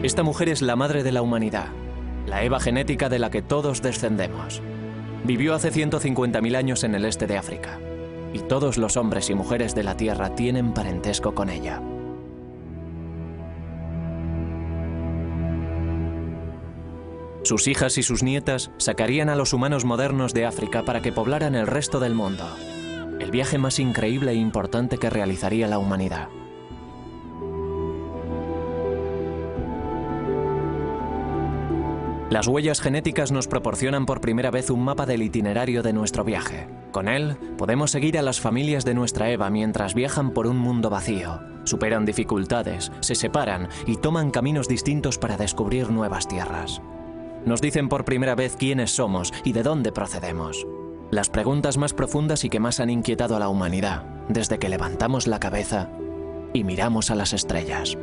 Esta mujer es la madre de la humanidad, la Eva genética de la que todos descendemos. Vivió hace 150.000 años en el este de África, y todos los hombres y mujeres de la Tierra tienen parentesco con ella. Sus hijas y sus nietas sacarían a los humanos modernos de África para que poblaran el resto del mundo. El viaje más increíble e importante que realizaría la humanidad. Las huellas genéticas nos proporcionan por primera vez un mapa del itinerario de nuestro viaje. Con él, podemos seguir a las familias de nuestra Eva mientras viajan por un mundo vacío, superan dificultades, se separan y toman caminos distintos para descubrir nuevas tierras. Nos dicen por primera vez quiénes somos y de dónde procedemos. Las preguntas más profundas y que más han inquietado a la humanidad, desde que levantamos la cabeza y miramos a las estrellas.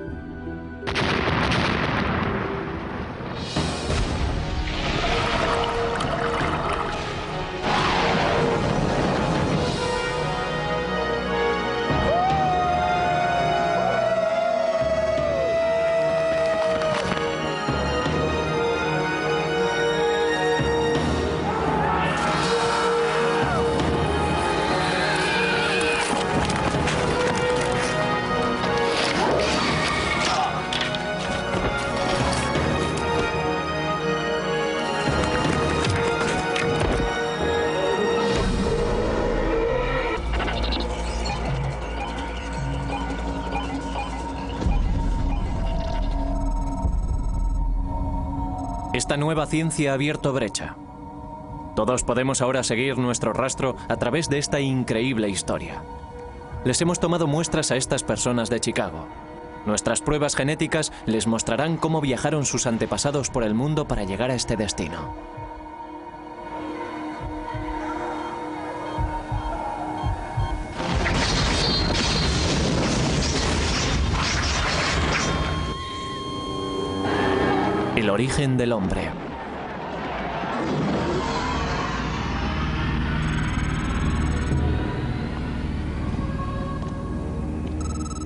Esta nueva ciencia ha abierto brecha. Todos podemos ahora seguir nuestro rastro a través de esta increíble historia. Les hemos tomado muestras a estas personas de Chicago. Nuestras pruebas genéticas les mostrarán cómo viajaron sus antepasados por el mundo para llegar a este destino. El origen del hombre.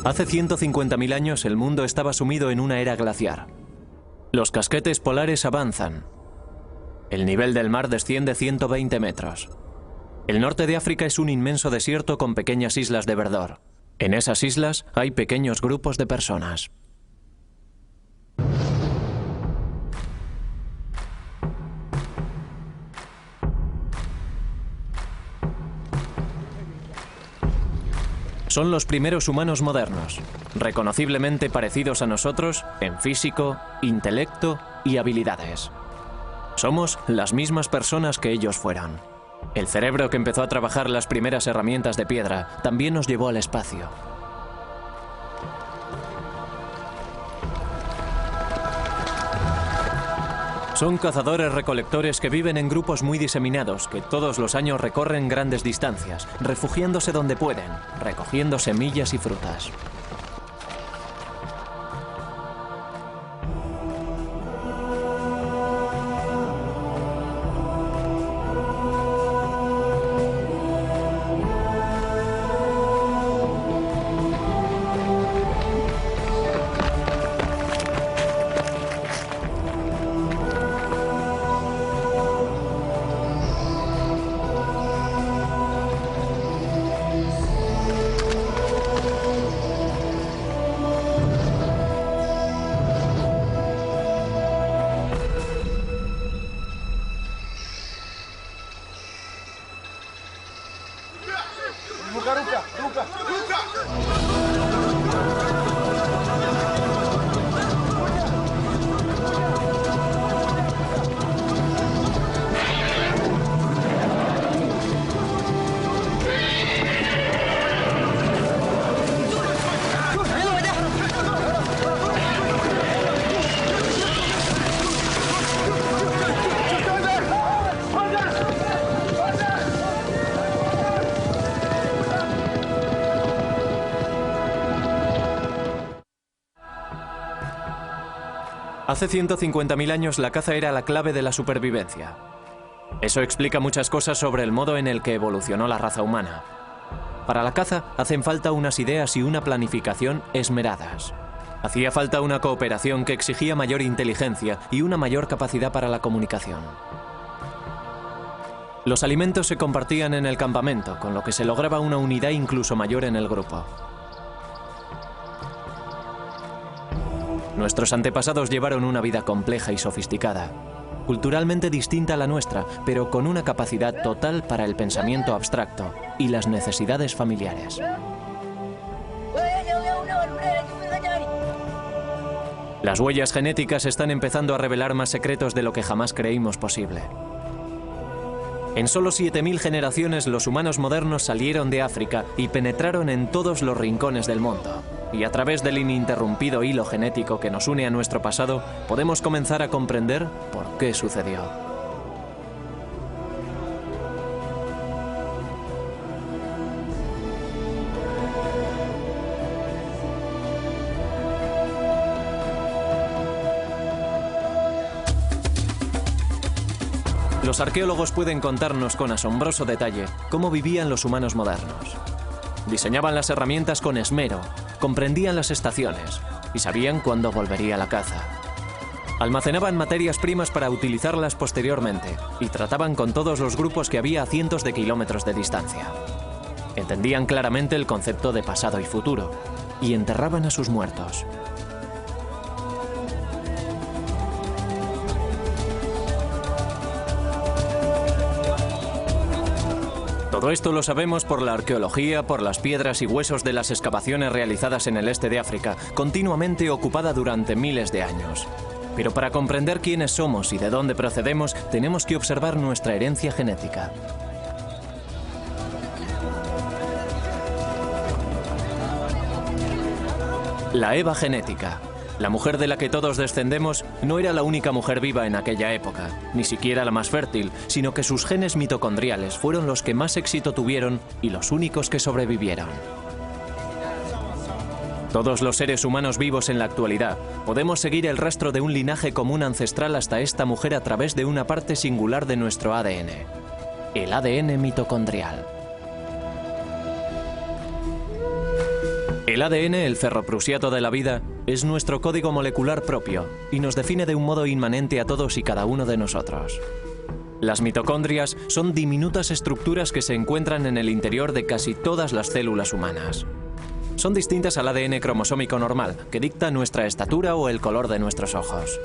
Hace 150.000 años el mundo estaba sumido en una era glaciar. Los casquetes polares avanzan. El nivel del mar desciende 120 metros. El norte de África es un inmenso desierto con pequeñas islas de verdor. En esas islas hay pequeños grupos de personas. Son los primeros humanos modernos, reconociblemente parecidos a nosotros en físico, intelecto y habilidades. Somos las mismas personas que ellos fueron. El cerebro que empezó a trabajar las primeras herramientas de piedra también nos llevó al espacio. Son cazadores-recolectores que viven en grupos muy diseminados, que todos los años recorren grandes distancias, refugiándose donde pueden, recogiendo semillas y frutas. Hace 150.000 años la caza era la clave de la supervivencia. Eso explica muchas cosas sobre el modo en el que evolucionó la raza humana. Para la caza hacen falta unas ideas y una planificación esmeradas. Hacía falta una cooperación que exigía mayor inteligencia y una mayor capacidad para la comunicación. Los alimentos se compartían en el campamento, con lo que se lograba una unidad incluso mayor en el grupo. Nuestros antepasados llevaron una vida compleja y sofisticada, culturalmente distinta a la nuestra, pero con una capacidad total para el pensamiento abstracto y las necesidades familiares. Las huellas genéticas están empezando a revelar más secretos de lo que jamás creímos posible. En solo 7000 generaciones los humanos modernos salieron de África y penetraron en todos los rincones del mundo. Y a través del ininterrumpido hilo genético que nos une a nuestro pasado, podemos comenzar a comprender por qué sucedió. Los arqueólogos pueden contarnos con asombroso detalle cómo vivían los humanos modernos. Diseñaban las herramientas con esmero, comprendían las estaciones y sabían cuándo volvería la caza. Almacenaban materias primas para utilizarlas posteriormente y trataban con todos los grupos que había a cientos de kilómetros de distancia. Entendían claramente el concepto de pasado y futuro y enterraban a sus muertos. Todo esto lo sabemos por la arqueología, por las piedras y huesos de las excavaciones realizadas en el este de África, continuamente ocupada durante miles de años. Pero para comprender quiénes somos y de dónde procedemos, tenemos que observar nuestra herencia genética. La Eva genética. La mujer de la que todos descendemos no era la única mujer viva en aquella época, ni siquiera la más fértil, sino que sus genes mitocondriales fueron los que más éxito tuvieron y los únicos que sobrevivieron. Todos los seres humanos vivos en la actualidad podemos seguir el rastro de un linaje común ancestral hasta esta mujer a través de una parte singular de nuestro ADN, el ADN mitocondrial. El ADN, el ferroprusiato de la vida, es nuestro código molecular propio y nos define de un modo inmanente a todos y cada uno de nosotros. Las mitocondrias son diminutas estructuras que se encuentran en el interior de casi todas las células humanas. Son distintas al ADN cromosómico normal, que dicta nuestra estatura o el color de nuestros ojos.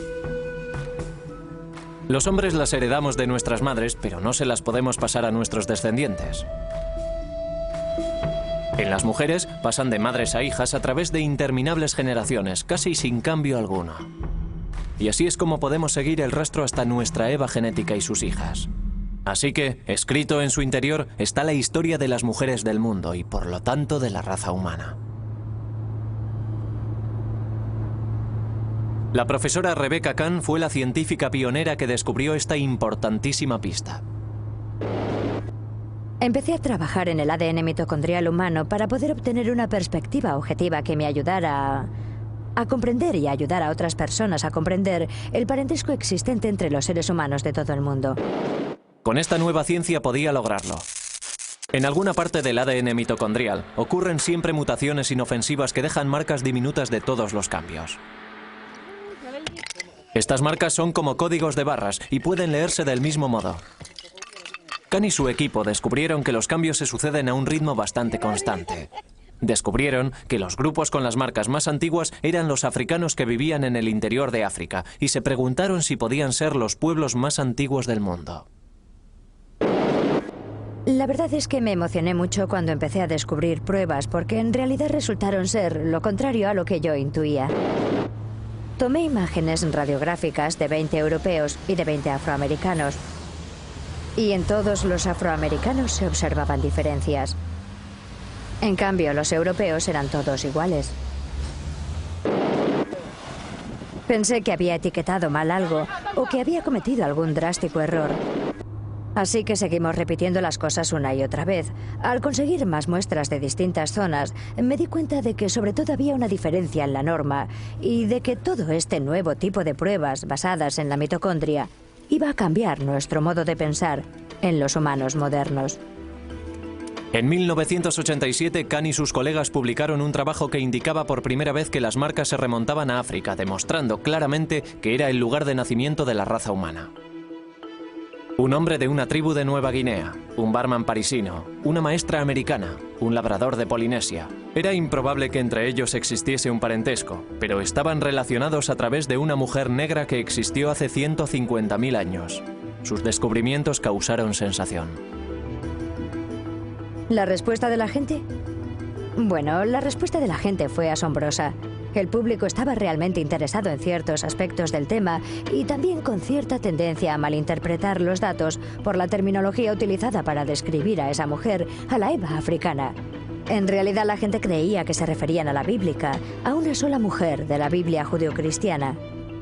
Los hombres las heredamos de nuestras madres, pero no se las podemos pasar a nuestros descendientes. En las mujeres pasan de madres a hijas a través de interminables generaciones, casi sin cambio alguno. Y así es como podemos seguir el rastro hasta nuestra Eva genética y sus hijas. Así que, escrito en su interior, está la historia de las mujeres del mundo y, por lo tanto, de la raza humana. La profesora Rebecca Kahn fue la científica pionera que descubrió esta importantísima pista. Empecé a trabajar en el ADN mitocondrial humano para poder obtener una perspectiva objetiva que me ayudara a comprender y a ayudar a otras personas a comprender el parentesco existente entre los seres humanos de todo el mundo. Con esta nueva ciencia podía lograrlo. En alguna parte del ADN mitocondrial ocurren siempre mutaciones inofensivas que dejan marcas diminutas de todos los cambios. Estas marcas son como códigos de barras y pueden leerse del mismo modo. Kahn y su equipo descubrieron que los cambios se suceden a un ritmo bastante constante. Descubrieron que los grupos con las marcas más antiguas eran los africanos que vivían en el interior de África y se preguntaron si podían ser los pueblos más antiguos del mundo. La verdad es que me emocioné mucho cuando empecé a descubrir pruebas porque en realidad resultaron ser lo contrario a lo que yo intuía. Tomé imágenes radiográficas de 20 europeos y de 20 afroamericanos. Y en todos los afroamericanos se observaban diferencias. En cambio, los europeos eran todos iguales. Pensé que había etiquetado mal algo o que había cometido algún drástico error. Así que seguimos repitiendo las cosas una y otra vez. Al conseguir más muestras de distintas zonas, me di cuenta de que sobre todo había una diferencia en la norma y de que todo este nuevo tipo de pruebas basadas en la mitocondria iba a cambiar nuestro modo de pensar en los humanos modernos. En 1987, Khan y sus colegas publicaron un trabajo que indicaba por primera vez que las marcas se remontaban a África, demostrando claramente que era el lugar de nacimiento de la raza humana. Un hombre de una tribu de Nueva Guinea, un barman parisino, una maestra americana, un labrador de Polinesia. Era improbable que entre ellos existiese un parentesco, pero estaban relacionados a través de una mujer negra que existió hace 150.000 años. Sus descubrimientos causaron sensación. ¿La respuesta de la gente? Bueno, la respuesta de la gente fue asombrosa. El público estaba realmente interesado en ciertos aspectos del tema y también con cierta tendencia a malinterpretar los datos por la terminología utilizada para describir a esa mujer, a la Eva africana. En realidad la gente creía que se referían a la bíblica, a una sola mujer de la Biblia judeocristiana,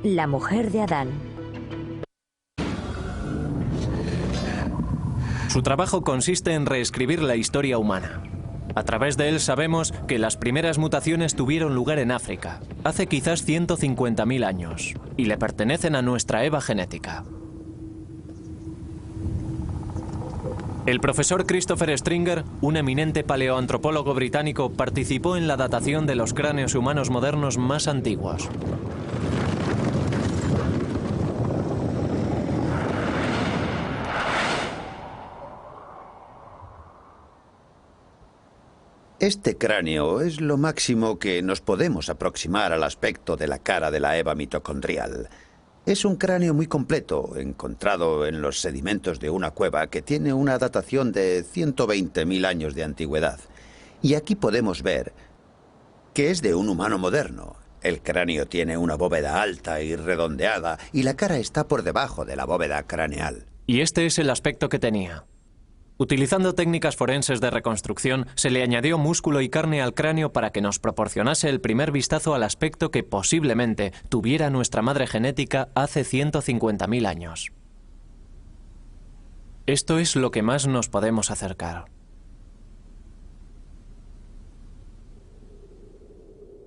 la mujer de Adán. Su trabajo consiste en reescribir la historia humana. A través de él sabemos que las primeras mutaciones tuvieron lugar en África, hace quizás 150.000 años, y le pertenecen a nuestra Eva genética. El profesor Christopher Stringer, un eminente paleoantropólogo británico, participó en la datación de los cráneos humanos modernos más antiguos. Este cráneo es lo máximo que nos podemos aproximar al aspecto de la cara de la Eva mitocondrial. Es un cráneo muy completo, encontrado en los sedimentos de una cueva que tiene una datación de 120.000 años de antigüedad. Y aquí podemos ver que es de un humano moderno. El cráneo tiene una bóveda alta y redondeada y la cara está por debajo de la bóveda craneal. Y este es el aspecto que tenía. Utilizando técnicas forenses de reconstrucción, se le añadió músculo y carne al cráneo para que nos proporcionase el primer vistazo al aspecto que posiblemente tuviera nuestra madre genética hace 150.000 años. Esto es lo que más nos podemos acercar.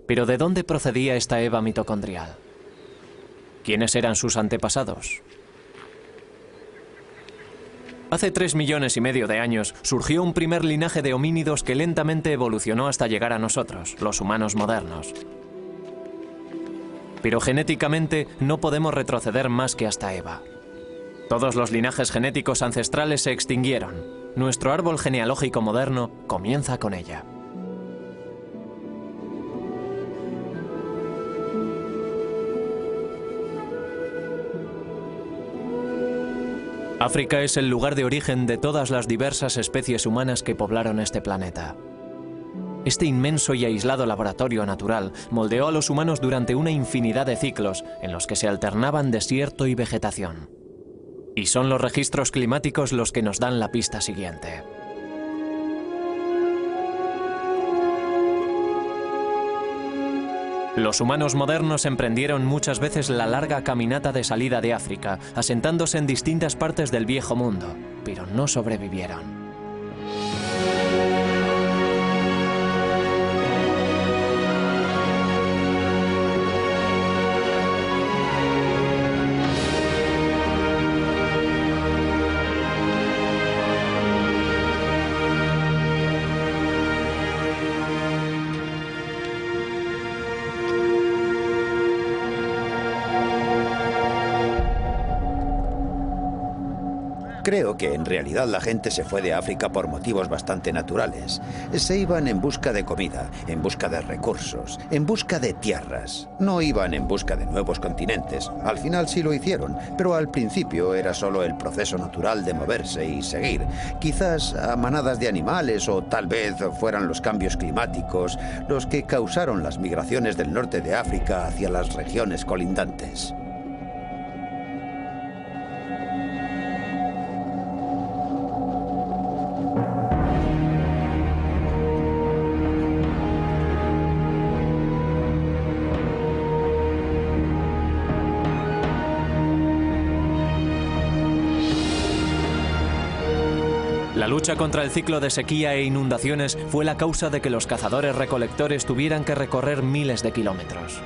Pero ¿de dónde procedía esta Eva mitocondrial? ¿Quiénes eran sus antepasados? Hace 3,5 millones de años surgió un primer linaje de homínidos que lentamente evolucionó hasta llegar a nosotros, los humanos modernos. Pero genéticamente no podemos retroceder más que hasta Eva. Todos los linajes genéticos ancestrales se extinguieron. Nuestro árbol genealógico moderno comienza con ella. África es el lugar de origen de todas las diversas especies humanas que poblaron este planeta. Este inmenso y aislado laboratorio natural moldeó a los humanos durante una infinidad de ciclos en los que se alternaban desierto y vegetación. Y son los registros climáticos los que nos dan la pista siguiente. Los humanos modernos emprendieron muchas veces la larga caminata de salida de África, asentándose en distintas partes del Viejo Mundo, pero no sobrevivieron. Creo que en realidad la gente se fue de África por motivos bastante naturales. Se iban en busca de comida, en busca de recursos, en busca de tierras. No iban en busca de nuevos continentes. Al final sí lo hicieron, pero al principio era solo el proceso natural de moverse y seguir. Quizás a manadas de animales o tal vez fueran los cambios climáticos los que causaron las migraciones del norte de África hacia las regiones colindantes. La lucha contra el ciclo de sequía e inundaciones fue la causa de que los cazadores-recolectores tuvieran que recorrer miles de kilómetros.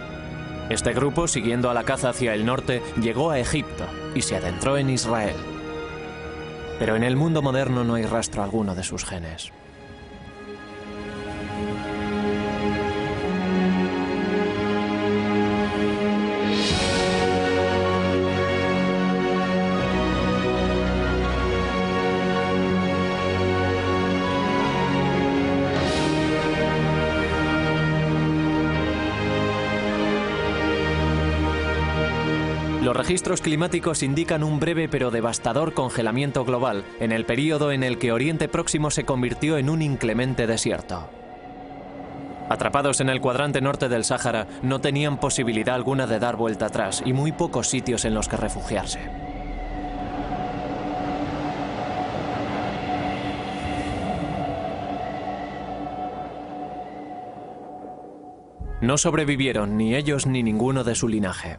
Este grupo, siguiendo a la caza hacia el norte, llegó a Egipto y se adentró en Israel. Pero en el mundo moderno no hay rastro alguno de sus genes. Los registros climáticos indican un breve pero devastador congelamiento global en el período en el que Oriente Próximo se convirtió en un inclemente desierto. Atrapados en el cuadrante norte del Sáhara, no tenían posibilidad alguna de dar vuelta atrás y muy pocos sitios en los que refugiarse. No sobrevivieron ni ellos ni ninguno de su linaje.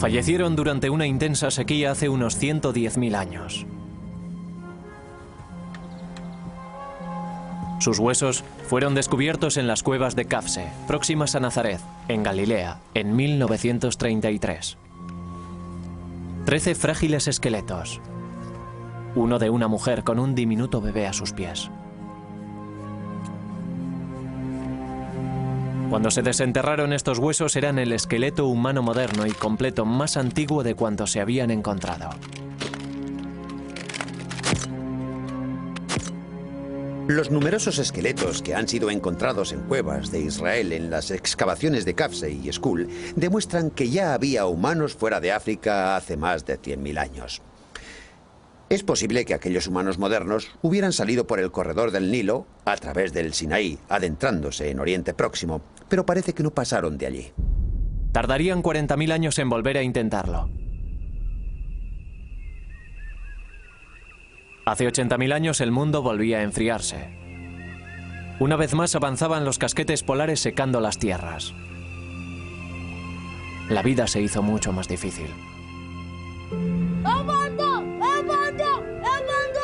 Fallecieron durante una intensa sequía hace unos 110.000 años. Sus huesos fueron descubiertos en las cuevas de Kafse, próximas a Nazaret, en Galilea, en 1933. 13 frágiles esqueletos. Uno de una mujer con un diminuto bebé a sus pies. Cuando se desenterraron estos huesos eran el esqueleto humano moderno y completo más antiguo de cuantos se habían encontrado. Los numerosos esqueletos que han sido encontrados en cuevas de Israel en las excavaciones de Kafse y Skul demuestran que ya había humanos fuera de África hace más de 100.000 años. Es posible que aquellos humanos modernos hubieran salido por el corredor del Nilo a través del Sinaí, adentrándose en Oriente Próximo, pero parece que no pasaron de allí. Tardarían 40.000 años en volver a intentarlo. Hace 80.000 años el mundo volvía a enfriarse. Una vez más avanzaban los casquetes polares secando las tierras. La vida se hizo mucho más difícil.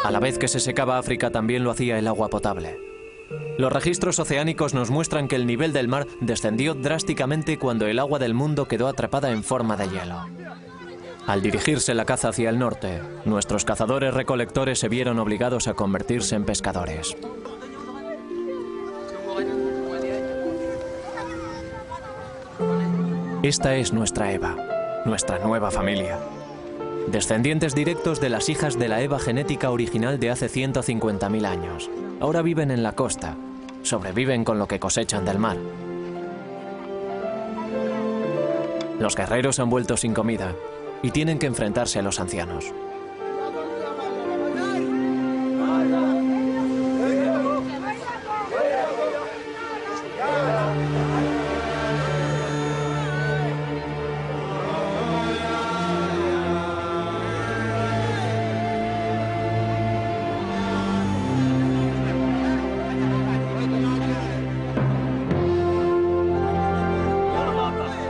A la vez que se secaba África, también lo hacía el agua potable. Los registros oceánicos nos muestran que el nivel del mar descendió drásticamente cuando el agua del mundo quedó atrapada en forma de hielo. Al dirigirse la caza hacia el norte, nuestros cazadores-recolectores se vieron obligados a convertirse en pescadores. Esta es nuestra Eva, nuestra nueva familia. Descendientes directos de las hijas de la Eva genética original de hace 150.000 años. Ahora viven en la costa, sobreviven con lo que cosechan del mar. Los guerreros han vuelto sin comida y tienen que enfrentarse a los ancianos.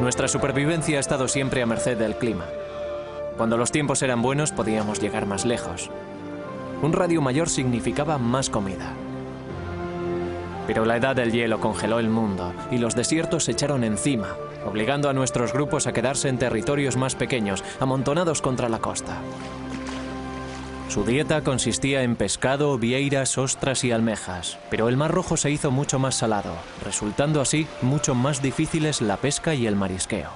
Nuestra supervivencia ha estado siempre a merced del clima. Cuando los tiempos eran buenos podíamos llegar más lejos. Un radio mayor significaba más comida. Pero la edad del hielo congeló el mundo y los desiertos se echaron encima, obligando a nuestros grupos a quedarse en territorios más pequeños, amontonados contra la costa. Su dieta consistía en pescado, vieiras, ostras y almejas, pero el Mar Rojo se hizo mucho más salado, resultando así mucho más difíciles la pesca y el marisqueo.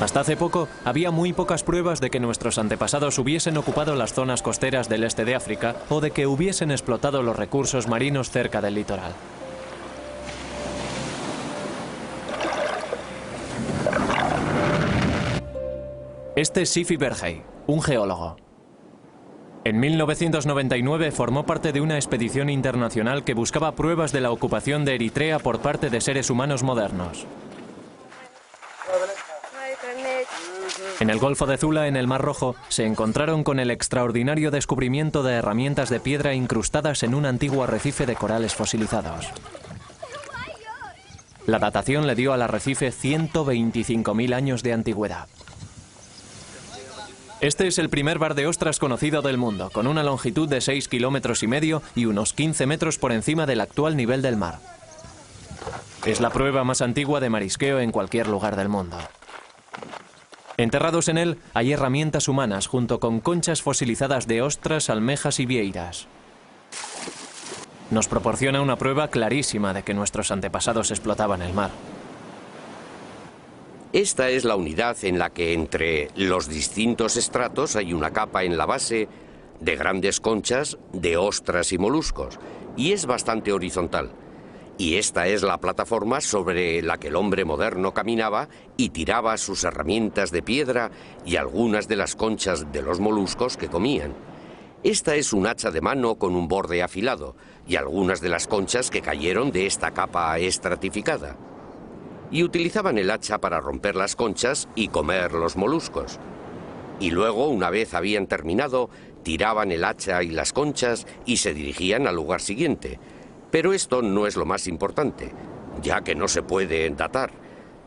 Hasta hace poco, había muy pocas pruebas de que nuestros antepasados hubiesen ocupado las zonas costeras del este de África o de que hubiesen explotado los recursos marinos cerca del litoral. Este es Sifi Bergey, un geólogo. En 1999 formó parte de una expedición internacional que buscaba pruebas de la ocupación de Eritrea por parte de seres humanos modernos. En el Golfo de Zula, en el Mar Rojo, se encontraron con el extraordinario descubrimiento de herramientas de piedra incrustadas en un antiguo arrecife de corales fosilizados. La datación le dio al arrecife 125.000 años de antigüedad. Este es el primer bar de ostras conocido del mundo, con una longitud de 6,5 kilómetros y unos 15 metros por encima del actual nivel del mar. Es la prueba más antigua de marisqueo en cualquier lugar del mundo. Enterrados en él hay herramientas humanas junto con conchas fosilizadas de ostras, almejas y vieiras. Nos proporciona una prueba clarísima de que nuestros antepasados explotaban el mar. Esta es la unidad en la que entre los distintos estratos hay una capa en la base de grandes conchas, de ostras y moluscos, y es bastante horizontal. Y esta es la plataforma sobre la que el hombre moderno caminaba y tiraba sus herramientas de piedra y algunas de las conchas de los moluscos que comían. Esta es un hacha de mano con un borde afilado y algunas de las conchas que cayeron de esta capa estratificada. Y utilizaban el hacha para romper las conchas y comer los moluscos. Y luego, una vez habían terminado, tiraban el hacha y las conchas y se dirigían al lugar siguiente. Pero esto no es lo más importante, ya que no se puede datar,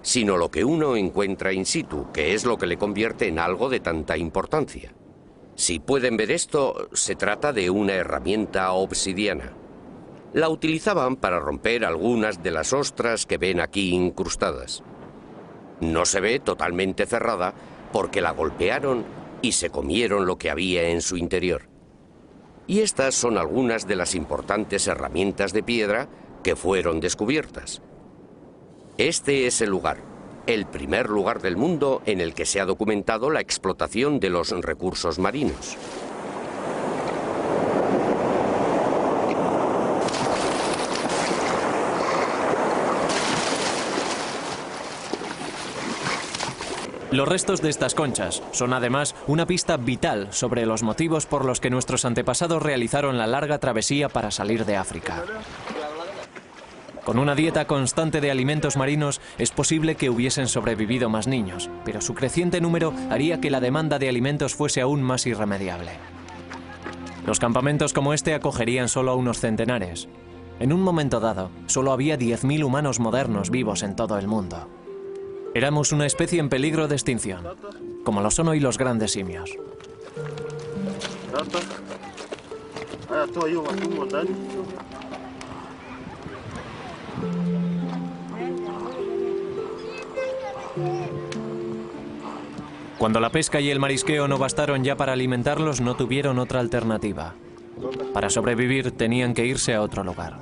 sino lo que uno encuentra in situ, que es lo que le convierte en algo de tanta importancia. Si pueden ver esto, se trata de una herramienta obsidiana. La utilizaban para romper algunas de las ostras que ven aquí incrustadas. No se ve totalmente cerrada porque la golpearon y se comieron lo que había en su interior. Y estas son algunas de las importantes herramientas de piedra que fueron descubiertas. Este es el lugar, el primer lugar del mundo en el que se ha documentado la explotación de los recursos marinos. Los restos de estas conchas son además una pista vital sobre los motivos por los que nuestros antepasados realizaron la larga travesía para salir de África. Con una dieta constante de alimentos marinos es posible que hubiesen sobrevivido más niños, pero su creciente número haría que la demanda de alimentos fuese aún más irremediable. Los campamentos como este acogerían solo a unos centenares. En un momento dado, solo había 10.000 humanos modernos vivos en todo el mundo. Éramos una especie en peligro de extinción, como lo son hoy los grandes simios. Cuando la pesca y el marisqueo no bastaron ya para alimentarlos, no tuvieron otra alternativa. Para sobrevivir tenían que irse a otro lugar.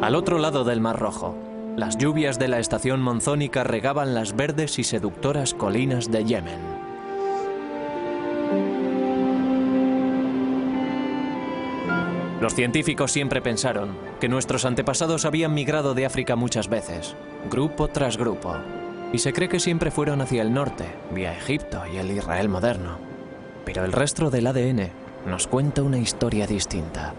Al otro lado del Mar Rojo, las lluvias de la estación monzónica regaban las verdes y seductoras colinas de Yemen. Los científicos siempre pensaron que nuestros antepasados habían migrado de África muchas veces, grupo tras grupo, y se cree que siempre fueron hacia el norte, vía Egipto y el Israel moderno. Pero el rastro del ADN nos cuenta una historia distinta.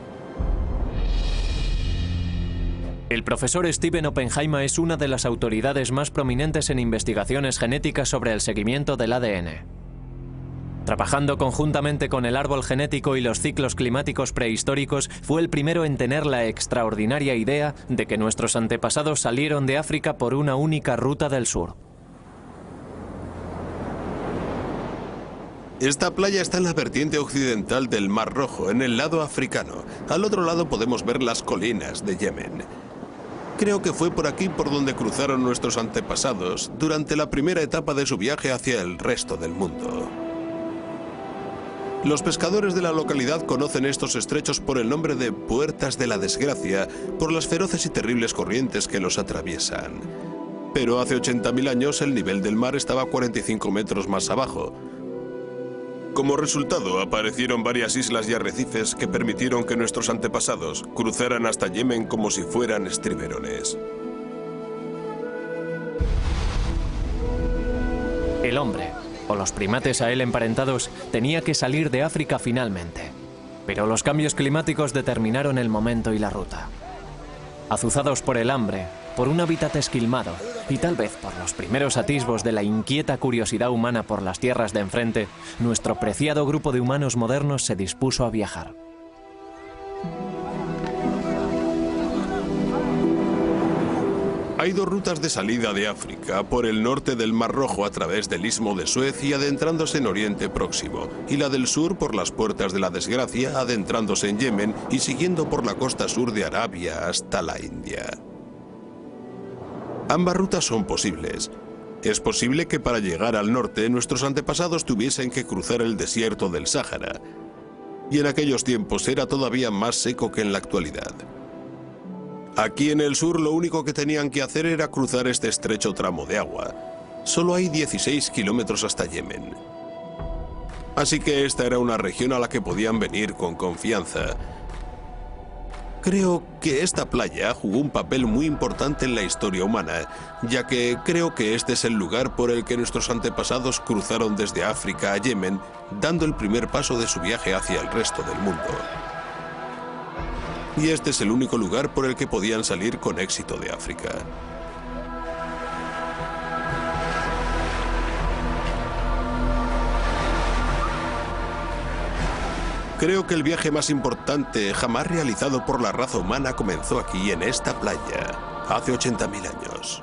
El profesor Stephen Oppenheimer es una de las autoridades más prominentes en investigaciones genéticas sobre el seguimiento del ADN. Trabajando conjuntamente con el árbol genético y los ciclos climáticos prehistóricos, fue el primero en tener la extraordinaria idea de que nuestros antepasados salieron de África por una única ruta del sur. Esta playa está en la vertiente occidental del Mar Rojo, en el lado africano. Al otro lado podemos ver las colinas de Yemen. Creo que fue por aquí por donde cruzaron nuestros antepasados durante la primera etapa de su viaje hacia el resto del mundo. Los pescadores de la localidad conocen estos estrechos por el nombre de Puertas de la Desgracia, por las feroces y terribles corrientes que los atraviesan. Pero hace 80.000 años el nivel del mar estaba 45 metros más abajo. Como resultado, aparecieron varias islas y arrecifes que permitieron que nuestros antepasados cruzaran hasta Yemen como si fueran estriberones. El hombre, o los primates a él emparentados, tenía que salir de África finalmente. Pero los cambios climáticos determinaron el momento y la ruta. Azuzados por el hambre, por un hábitat esquilmado y tal vez por los primeros atisbos de la inquieta curiosidad humana por las tierras de enfrente, nuestro preciado grupo de humanos modernos se dispuso a viajar. Hay dos rutas de salida de África, por el norte del Mar Rojo a través del Istmo de Suez y adentrándose en Oriente Próximo, y la del sur por las Puertas de la Desgracia, adentrándose en Yemen y siguiendo por la costa sur de Arabia hasta la India. Ambas rutas son posibles. Es posible que para llegar al norte nuestros antepasados tuviesen que cruzar el desierto del Sáhara, y en aquellos tiempos era todavía más seco que en la actualidad. Aquí en el sur lo único que tenían que hacer era cruzar este estrecho tramo de agua. Solo hay 16 kilómetros hasta Yemen. Así que esta era una región a la que podían venir con confianza. Creo que esta playa jugó un papel muy importante en la historia humana, ya que creo que este es el lugar por el que nuestros antepasados cruzaron desde África a Yemen, dando el primer paso de su viaje hacia el resto del mundo. Y este es el único lugar por el que podían salir con éxito de África. Creo que el viaje más importante jamás realizado por la raza humana comenzó aquí, en esta playa, hace 80.000 años.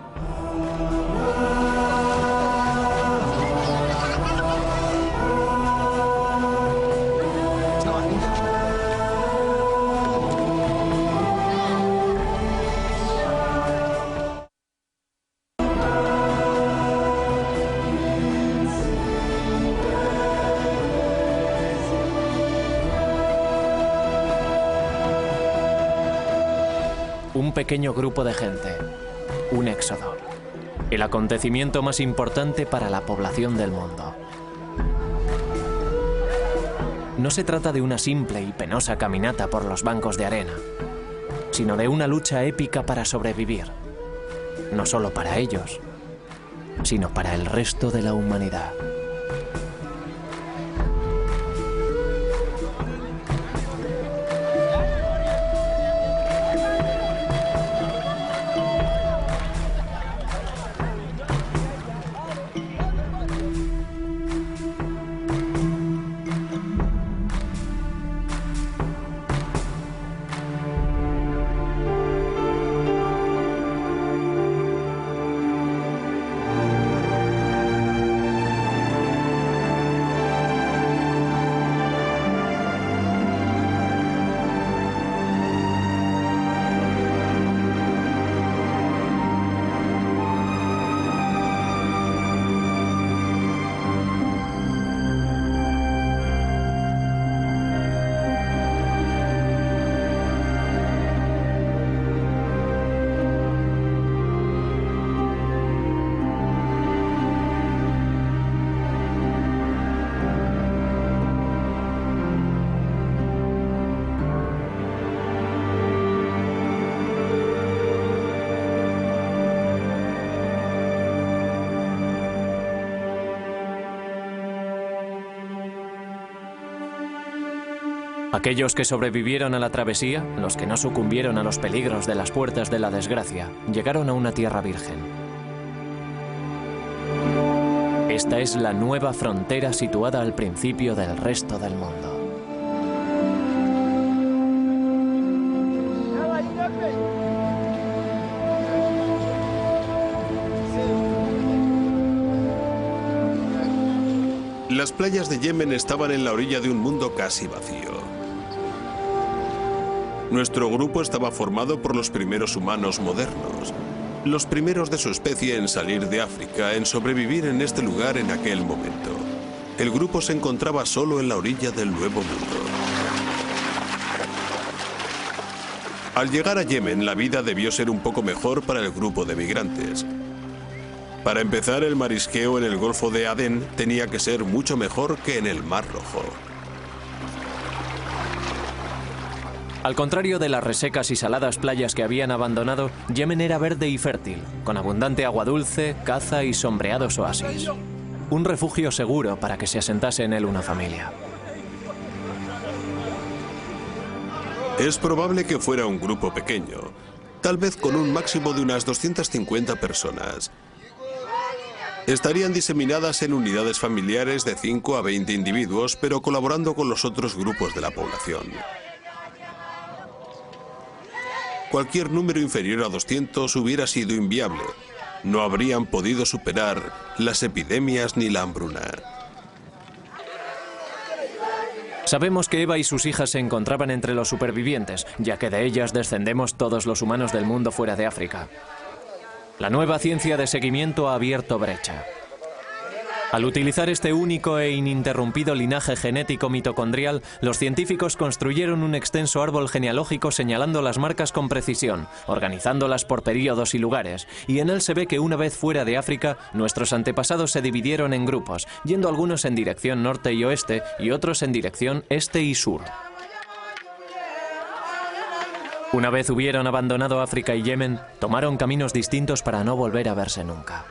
Un pequeño grupo de gente, un éxodo, el acontecimiento más importante para la población del mundo. No se trata de una simple y penosa caminata por los bancos de arena, sino de una lucha épica para sobrevivir, no solo para ellos, sino para el resto de la humanidad. Aquellos que sobrevivieron a la travesía, los que no sucumbieron a los peligros de las puertas de la desgracia, llegaron a una tierra virgen. Esta es la nueva frontera situada al principio del resto del mundo. Las playas de Yemen estaban en la orilla de un mundo casi vacío. Nuestro grupo estaba formado por los primeros humanos modernos, los primeros de su especie en salir de África, en sobrevivir en este lugar en aquel momento. El grupo se encontraba solo en la orilla del Nuevo Mundo. Al llegar a Yemen, la vida debió ser un poco mejor para el grupo de migrantes. Para empezar, el marisqueo en el Golfo de Adén tenía que ser mucho mejor que en el Mar Rojo. Al contrario de las resecas y saladas playas que habían abandonado, Yemen era verde y fértil, con abundante agua dulce, caza y sombreados oasis. Un refugio seguro para que se asentase en él una familia. Es probable que fuera un grupo pequeño, tal vez con un máximo de unas 250 personas. Estarían diseminadas en unidades familiares de 5 a 20 individuos, pero colaborando con los otros grupos de la población. Cualquier número inferior a 200 hubiera sido inviable. No habrían podido superar las epidemias ni la hambruna. Sabemos que Eva y sus hijas se encontraban entre los supervivientes, ya que de ellas descendemos todos los humanos del mundo fuera de África. La nueva ciencia de seguimiento ha abierto brecha. Al utilizar este único e ininterrumpido linaje genético mitocondrial, los científicos construyeron un extenso árbol genealógico señalando las marcas con precisión, organizándolas por períodos y lugares, y en él se ve que una vez fuera de África, nuestros antepasados se dividieron en grupos, yendo algunos en dirección norte y oeste y otros en dirección este y sur. Una vez hubieron abandonado África y Yemen, tomaron caminos distintos para no volver a verse nunca.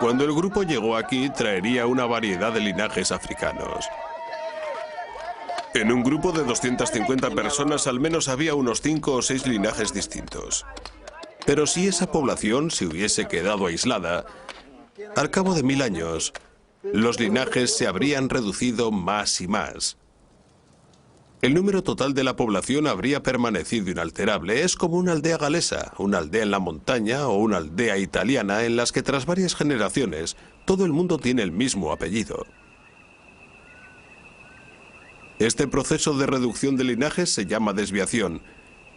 Cuando el grupo llegó aquí, traería una variedad de linajes africanos. En un grupo de 250 personas, al menos había unos 5 o 6 linajes distintos. Pero si esa población se hubiese quedado aislada, al cabo de 1000 años, los linajes se habrían reducido más y más. El número total de la población habría permanecido inalterable. Es como una aldea galesa, una aldea en la montaña o una aldea italiana en las que tras varias generaciones todo el mundo tiene el mismo apellido. Este proceso de reducción de linajes se llama desviación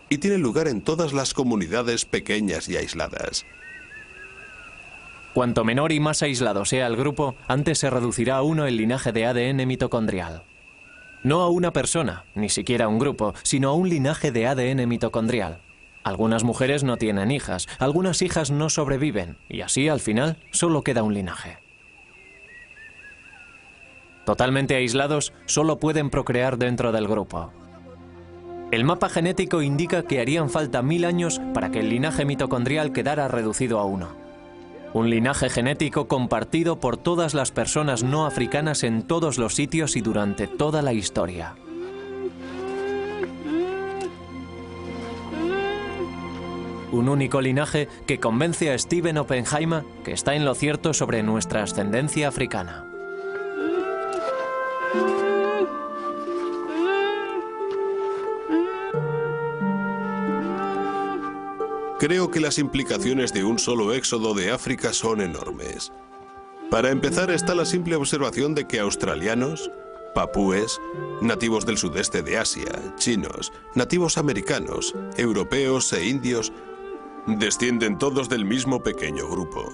y tiene lugar en todas las comunidades pequeñas y aisladas. Cuanto menor y más aislado sea el grupo, antes se reducirá a uno el linaje de ADN mitocondrial. No a una persona, ni siquiera a un grupo, sino a un linaje de ADN mitocondrial. Algunas mujeres no tienen hijas, algunas hijas no sobreviven, y así al final solo queda un linaje. Totalmente aislados, solo pueden procrear dentro del grupo. El mapa genético indica que harían falta 1000 años para que el linaje mitocondrial quedara reducido a uno. Un linaje genético compartido por todas las personas no africanas en todos los sitios y durante toda la historia. Un único linaje que convence a Stephen Oppenheimer que está en lo cierto sobre nuestra ascendencia africana. Creo que las implicaciones de un solo éxodo de África son enormes. Para empezar está la simple observación de que australianos, papúes, nativos del sudeste de Asia, chinos, nativos americanos, europeos e indios descienden todos del mismo pequeño grupo.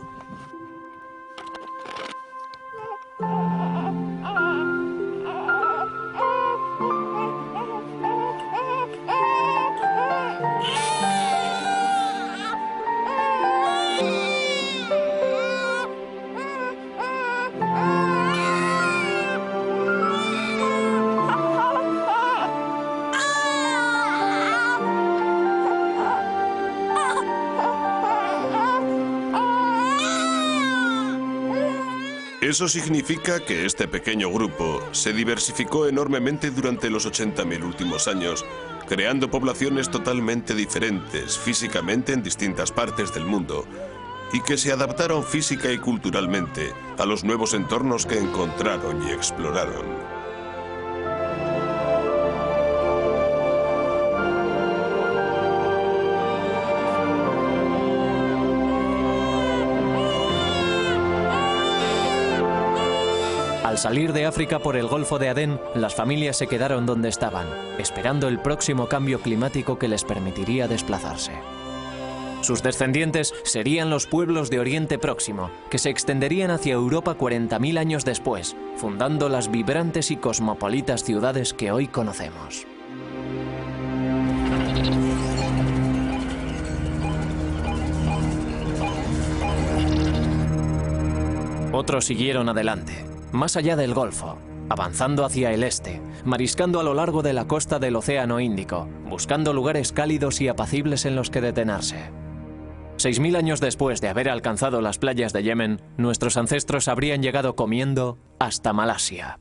Eso significa que este pequeño grupo se diversificó enormemente durante los 80.000 últimos años, creando poblaciones totalmente diferentes físicamente en distintas partes del mundo y que se adaptaron física y culturalmente a los nuevos entornos que encontraron y exploraron. Al salir de África por el Golfo de Adén, las familias se quedaron donde estaban, esperando el próximo cambio climático que les permitiría desplazarse. Sus descendientes serían los pueblos de Oriente Próximo, que se extenderían hacia Europa 40.000 años después, fundando las vibrantes y cosmopolitas ciudades que hoy conocemos. Otros siguieron adelante, más allá del Golfo, avanzando hacia el este, mariscando a lo largo de la costa del Océano Índico, buscando lugares cálidos y apacibles en los que detenerse. 6000 años después de haber alcanzado las playas de Yemen, nuestros ancestros habrían llegado comiendo hasta Malasia.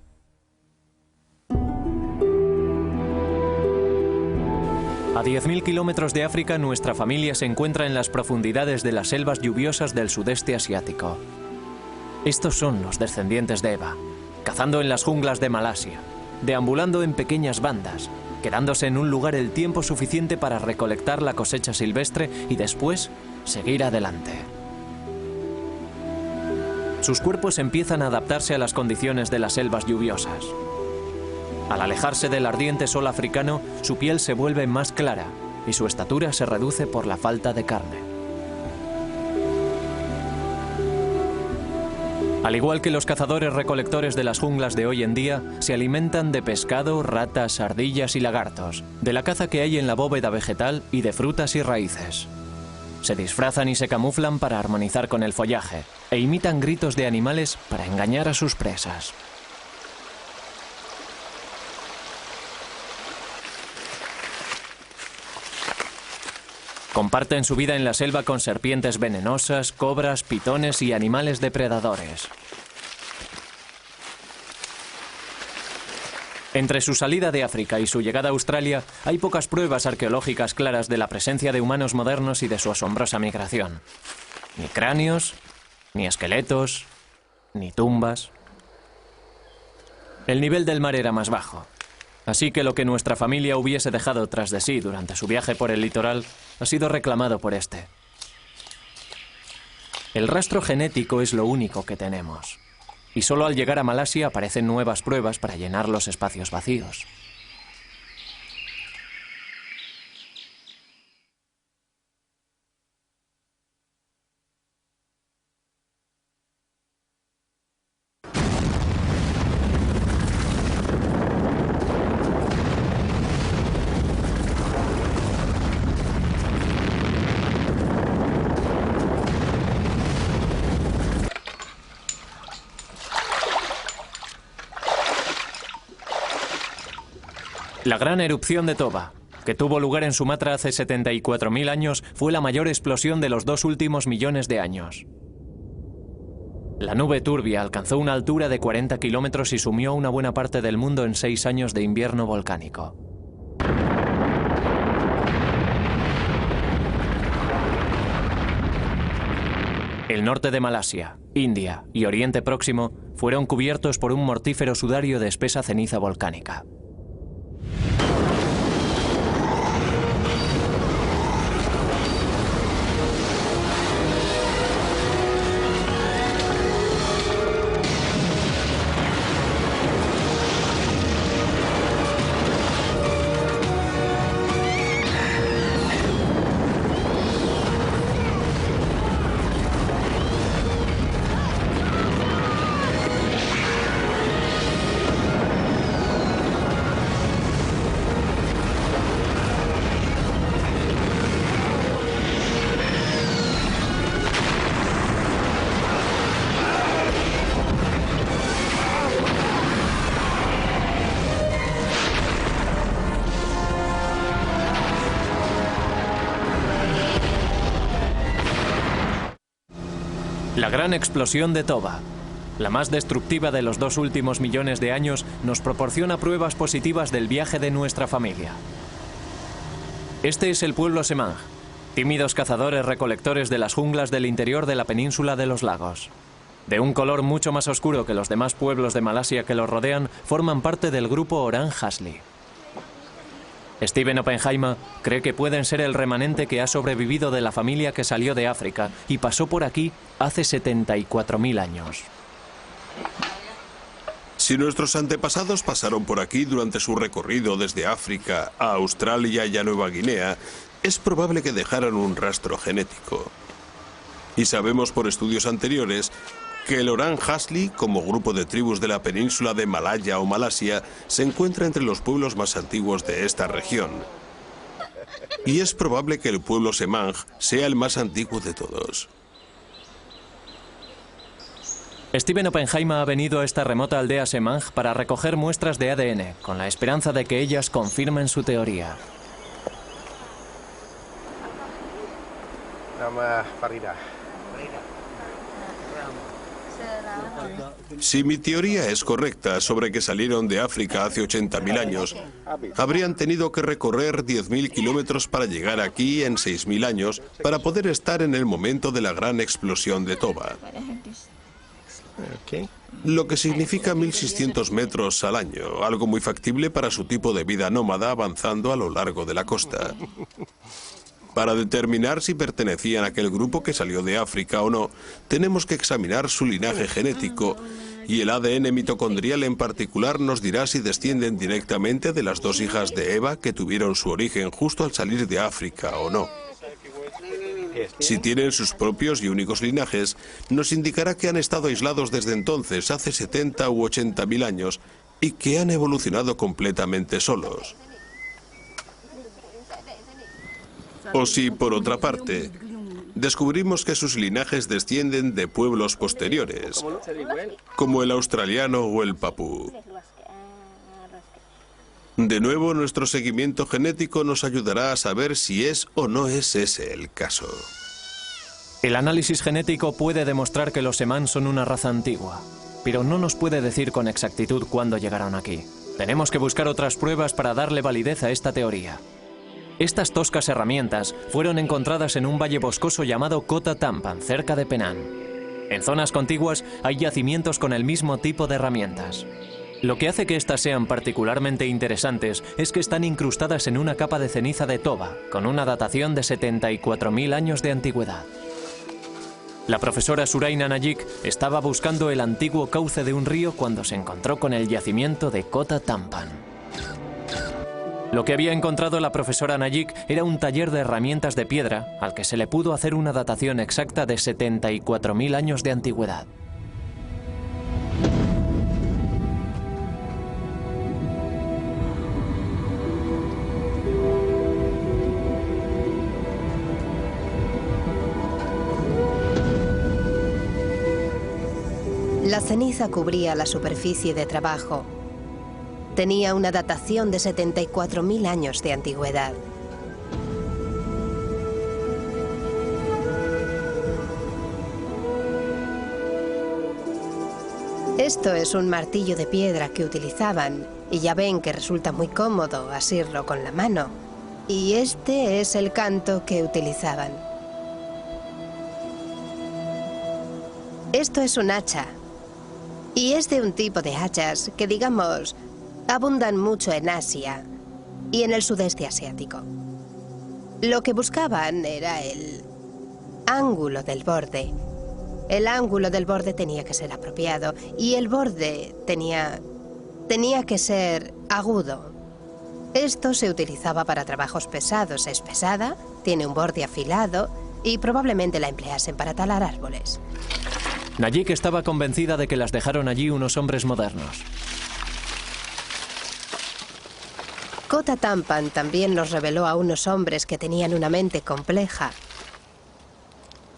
A 10.000 kilómetros de África, nuestra familia se encuentra en las profundidades de las selvas lluviosas del sudeste asiático. Estos son los descendientes de Eva, cazando en las junglas de Malasia, deambulando en pequeñas bandas, quedándose en un lugar el tiempo suficiente para recolectar la cosecha silvestre y después seguir adelante. Sus cuerpos empiezan a adaptarse a las condiciones de las selvas lluviosas. Al alejarse del ardiente sol africano, su piel se vuelve más clara y su estatura se reduce por la falta de carne. Al igual que los cazadores-recolectores de las junglas de hoy en día, se alimentan de pescado, ratas, ardillas y lagartos, de la caza que hay en la bóveda vegetal y de frutas y raíces. Se disfrazan y se camuflan para armonizar con el follaje e imitan gritos de animales para engañar a sus presas. Comparten su vida en la selva con serpientes venenosas, cobras, pitones y animales depredadores. Entre su salida de África y su llegada a Australia, hay pocas pruebas arqueológicas claras de la presencia de humanos modernos y de su asombrosa migración. Ni cráneos, ni esqueletos, ni tumbas. El nivel del mar era más bajo. Así que lo que nuestra familia hubiese dejado tras de sí durante su viaje por el litoral ha sido reclamado por este. El rastro genético es lo único que tenemos. Y solo al llegar a Malasia aparecen nuevas pruebas para llenar los espacios vacíos. La gran erupción de Toba, que tuvo lugar en Sumatra hace 74.000 años, fue la mayor explosión de los 2 últimos millones de años. La nube turbia alcanzó una altura de 40 kilómetros y sumió una buena parte del mundo en 6 años de invierno volcánico. El norte de Malasia, India y Oriente Próximo fueron cubiertos por un mortífero sudario de espesa ceniza volcánica. La gran explosión de Toba, la más destructiva de los 2 últimos millones de años, nos proporciona pruebas positivas del viaje de nuestra familia. Este es el pueblo Semang, tímidos cazadores-recolectores de las junglas del interior de la península de los lagos. De un color mucho más oscuro que los demás pueblos de Malasia que los rodean, forman parte del grupo Orang Asli. Stephen Oppenheimer cree que pueden ser el remanente que ha sobrevivido de la familia que salió de África y pasó por aquí hace 74.000 años. Si nuestros antepasados pasaron por aquí durante su recorrido desde África a Australia y a Nueva Guinea, es probable que dejaran un rastro genético. Y sabemos por estudios anteriores que el Orang Asli, como grupo de tribus de la península de Malaya o Malasia, se encuentra entre los pueblos más antiguos de esta región. Y es probable que el pueblo Semang sea el más antiguo de todos. Stephen Oppenheimer ha venido a esta remota aldea Semang para recoger muestras de ADN, con la esperanza de que ellas confirmen su teoría. Nama Farida. Si mi teoría es correcta sobre que salieron de África hace 80.000 años, habrían tenido que recorrer 10.000 kilómetros para llegar aquí en 6.000 años para poder estar en el momento de la gran explosión de Toba. Lo que significa 1.600 metros al año, algo muy factible para su tipo de vida nómada avanzando a lo largo de la costa. Para determinar si pertenecían a aquel grupo que salió de África o no, tenemos que examinar su linaje genético, y el ADN mitocondrial en particular nos dirá si descienden directamente de las dos hijas de Eva que tuvieron su origen justo al salir de África o no. Si tienen sus propios y únicos linajes, nos indicará que han estado aislados desde entonces, hace 70 u 80.000 años, y que han evolucionado completamente solos. O si, por otra parte, descubrimos que sus linajes descienden de pueblos posteriores, como el australiano o el papú. De nuevo, nuestro seguimiento genético nos ayudará a saber si es o no es ese el caso. El análisis genético puede demostrar que los Semán son una raza antigua, pero no nos puede decir con exactitud cuándo llegaron aquí. Tenemos que buscar otras pruebas para darle validez a esta teoría. Estas toscas herramientas fueron encontradas en un valle boscoso llamado Kota Tampan, cerca de Penang. En zonas contiguas hay yacimientos con el mismo tipo de herramientas. Lo que hace que estas sean particularmente interesantes es que están incrustadas en una capa de ceniza de Toba, con una datación de 74.000 años de antigüedad. La profesora Suraina Najik estaba buscando el antiguo cauce de un río cuando se encontró con el yacimiento de Kota Tampan. Lo que había encontrado la profesora Najik era un taller de herramientas de piedra al que se le pudo hacer una datación exacta de 74.000 años de antigüedad. La ceniza cubría la superficie de trabajo. Tenía una datación de 74.000 años de antigüedad. Esto es un martillo de piedra que utilizaban, y ya ven que resulta muy cómodo asirlo con la mano. Y este es el canto que utilizaban. Esto es un hacha. Y es de un tipo de hachas que, digamos, abundan mucho en Asia y en el sudeste asiático. Lo que buscaban era el ángulo del borde. El ángulo del borde tenía que ser apropiado y el borde tenía que ser agudo. Esto se utilizaba para trabajos pesados. Es pesada, tiene un borde afilado y probablemente la empleasen para talar árboles. Najik estaba convencida de que las dejaron allí unos hombres modernos. Kota Tampan también nos reveló a unos hombres que tenían una mente compleja.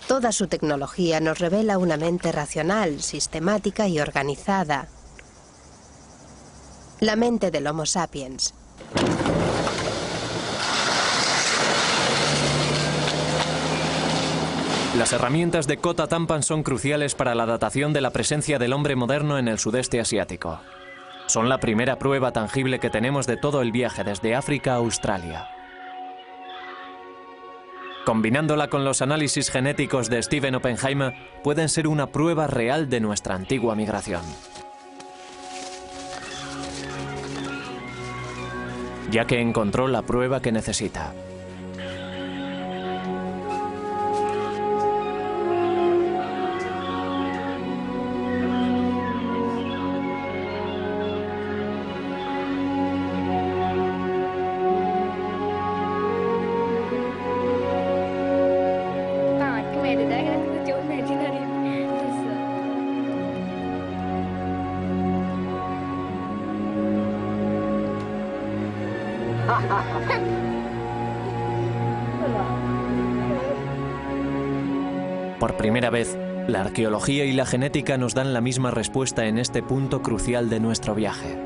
Toda su tecnología nos revela una mente racional, sistemática y organizada. La mente del Homo sapiens. Las herramientas de Kota Tampan son cruciales para la datación de la presencia del hombre moderno en el sudeste asiático. Son la primera prueba tangible que tenemos de todo el viaje desde África a Australia. Combinándola con los análisis genéticos de Stephen Oppenheimer, pueden ser una prueba real de nuestra antigua migración. Ya que encontró la prueba que necesita. Por primera vez, la arqueología y la genética nos dan la misma respuesta en este punto crucial de nuestro viaje.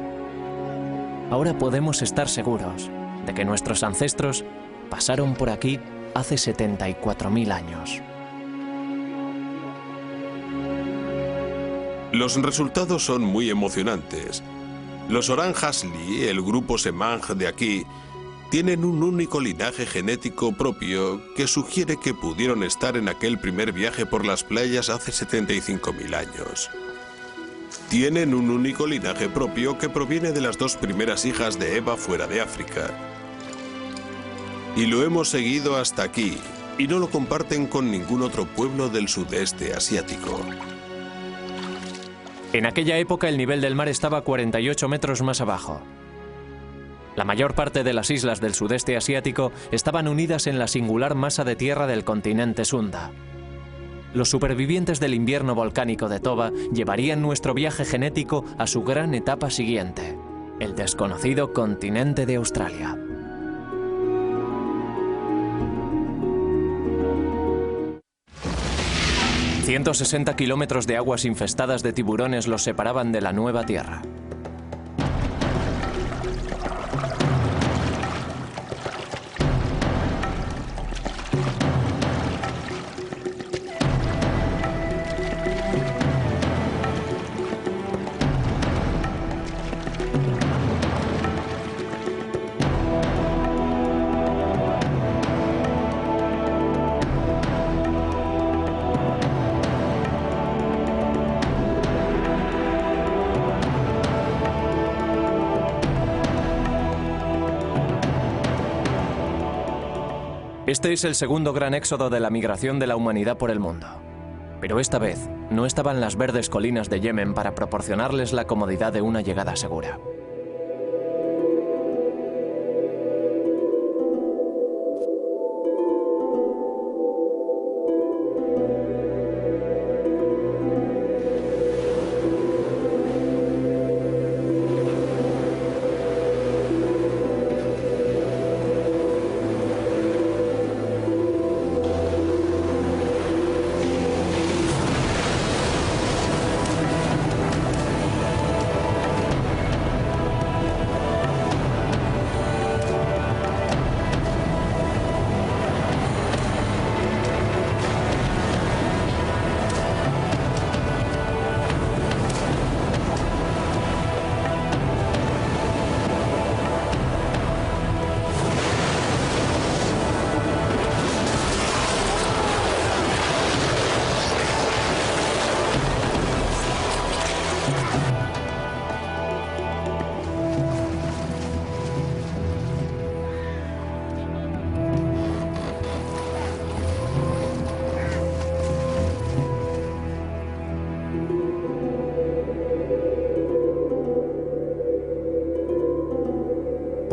Ahora podemos estar seguros de que nuestros ancestros pasaron por aquí hace 74.000 años. Los resultados son muy emocionantes. Los Oranjashli, el grupo Semang de aquí, tienen un único linaje genético propio que sugiere que pudieron estar en aquel primer viaje por las playas hace 75.000 años. Tienen un único linaje propio que proviene de las dos primeras hijas de Eva fuera de África. Y lo hemos seguido hasta aquí, y no lo comparten con ningún otro pueblo del sudeste asiático. En aquella época el nivel del mar estaba 48 metros más abajo. La mayor parte de las islas del sudeste asiático estaban unidas en la singular masa de tierra del continente Sunda. Los supervivientes del invierno volcánico de Toba llevarían nuestro viaje genético a su gran etapa siguiente, el desconocido continente de Australia. ...160 kilómetros de aguas infestadas de tiburones los separaban de la nueva tierra. Este es el segundo gran éxodo de la migración de la humanidad por el mundo. Pero esta vez no estaban las verdes colinas de Yemen para proporcionarles la comodidad de una llegada segura.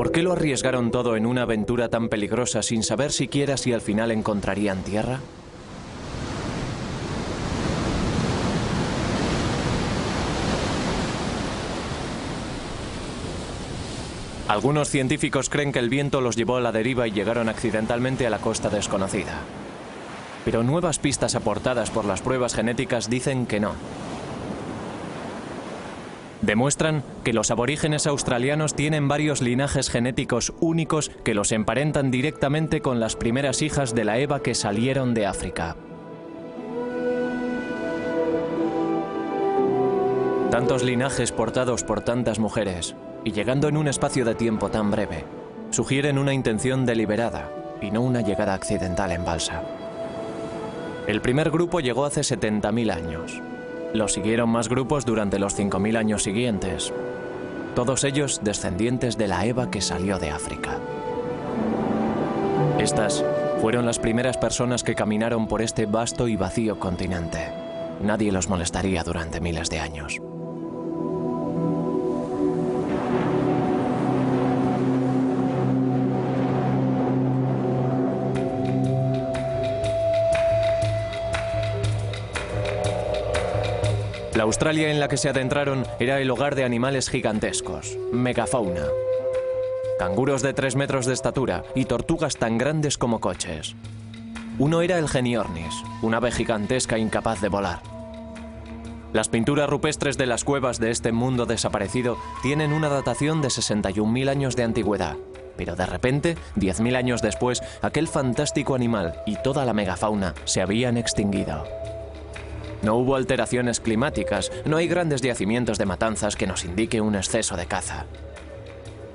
¿Por qué lo arriesgaron todo en una aventura tan peligrosa sin saber siquiera si al final encontrarían tierra? Algunos científicos creen que el viento los llevó a la deriva y llegaron accidentalmente a la costa desconocida. Pero nuevas pistas aportadas por las pruebas genéticas dicen que no. Demuestran que los aborígenes australianos tienen varios linajes genéticos únicos que los emparentan directamente con las primeras hijas de la Eva que salieron de África. Tantos linajes portados por tantas mujeres, y llegando en un espacio de tiempo tan breve, sugieren una intención deliberada y no una llegada accidental en balsa. El primer grupo llegó hace 70.000 años. Lo siguieron más grupos durante los 5.000 años siguientes, todos ellos descendientes de la Eva que salió de África. Estas fueron las primeras personas que caminaron por este vasto y vacío continente. Nadie los molestaría durante miles de años. La Australia en la que se adentraron era el hogar de animales gigantescos, megafauna. Canguros de 3 metros de estatura y tortugas tan grandes como coches. Uno era el Geniornis, un ave gigantesca incapaz de volar. Las pinturas rupestres de las cuevas de este mundo desaparecido tienen una datación de 61.000 años de antigüedad. Pero de repente, 10.000 años después, aquel fantástico animal y toda la megafauna se habían extinguido. No hubo alteraciones climáticas, no hay grandes yacimientos de matanzas que nos indique un exceso de caza.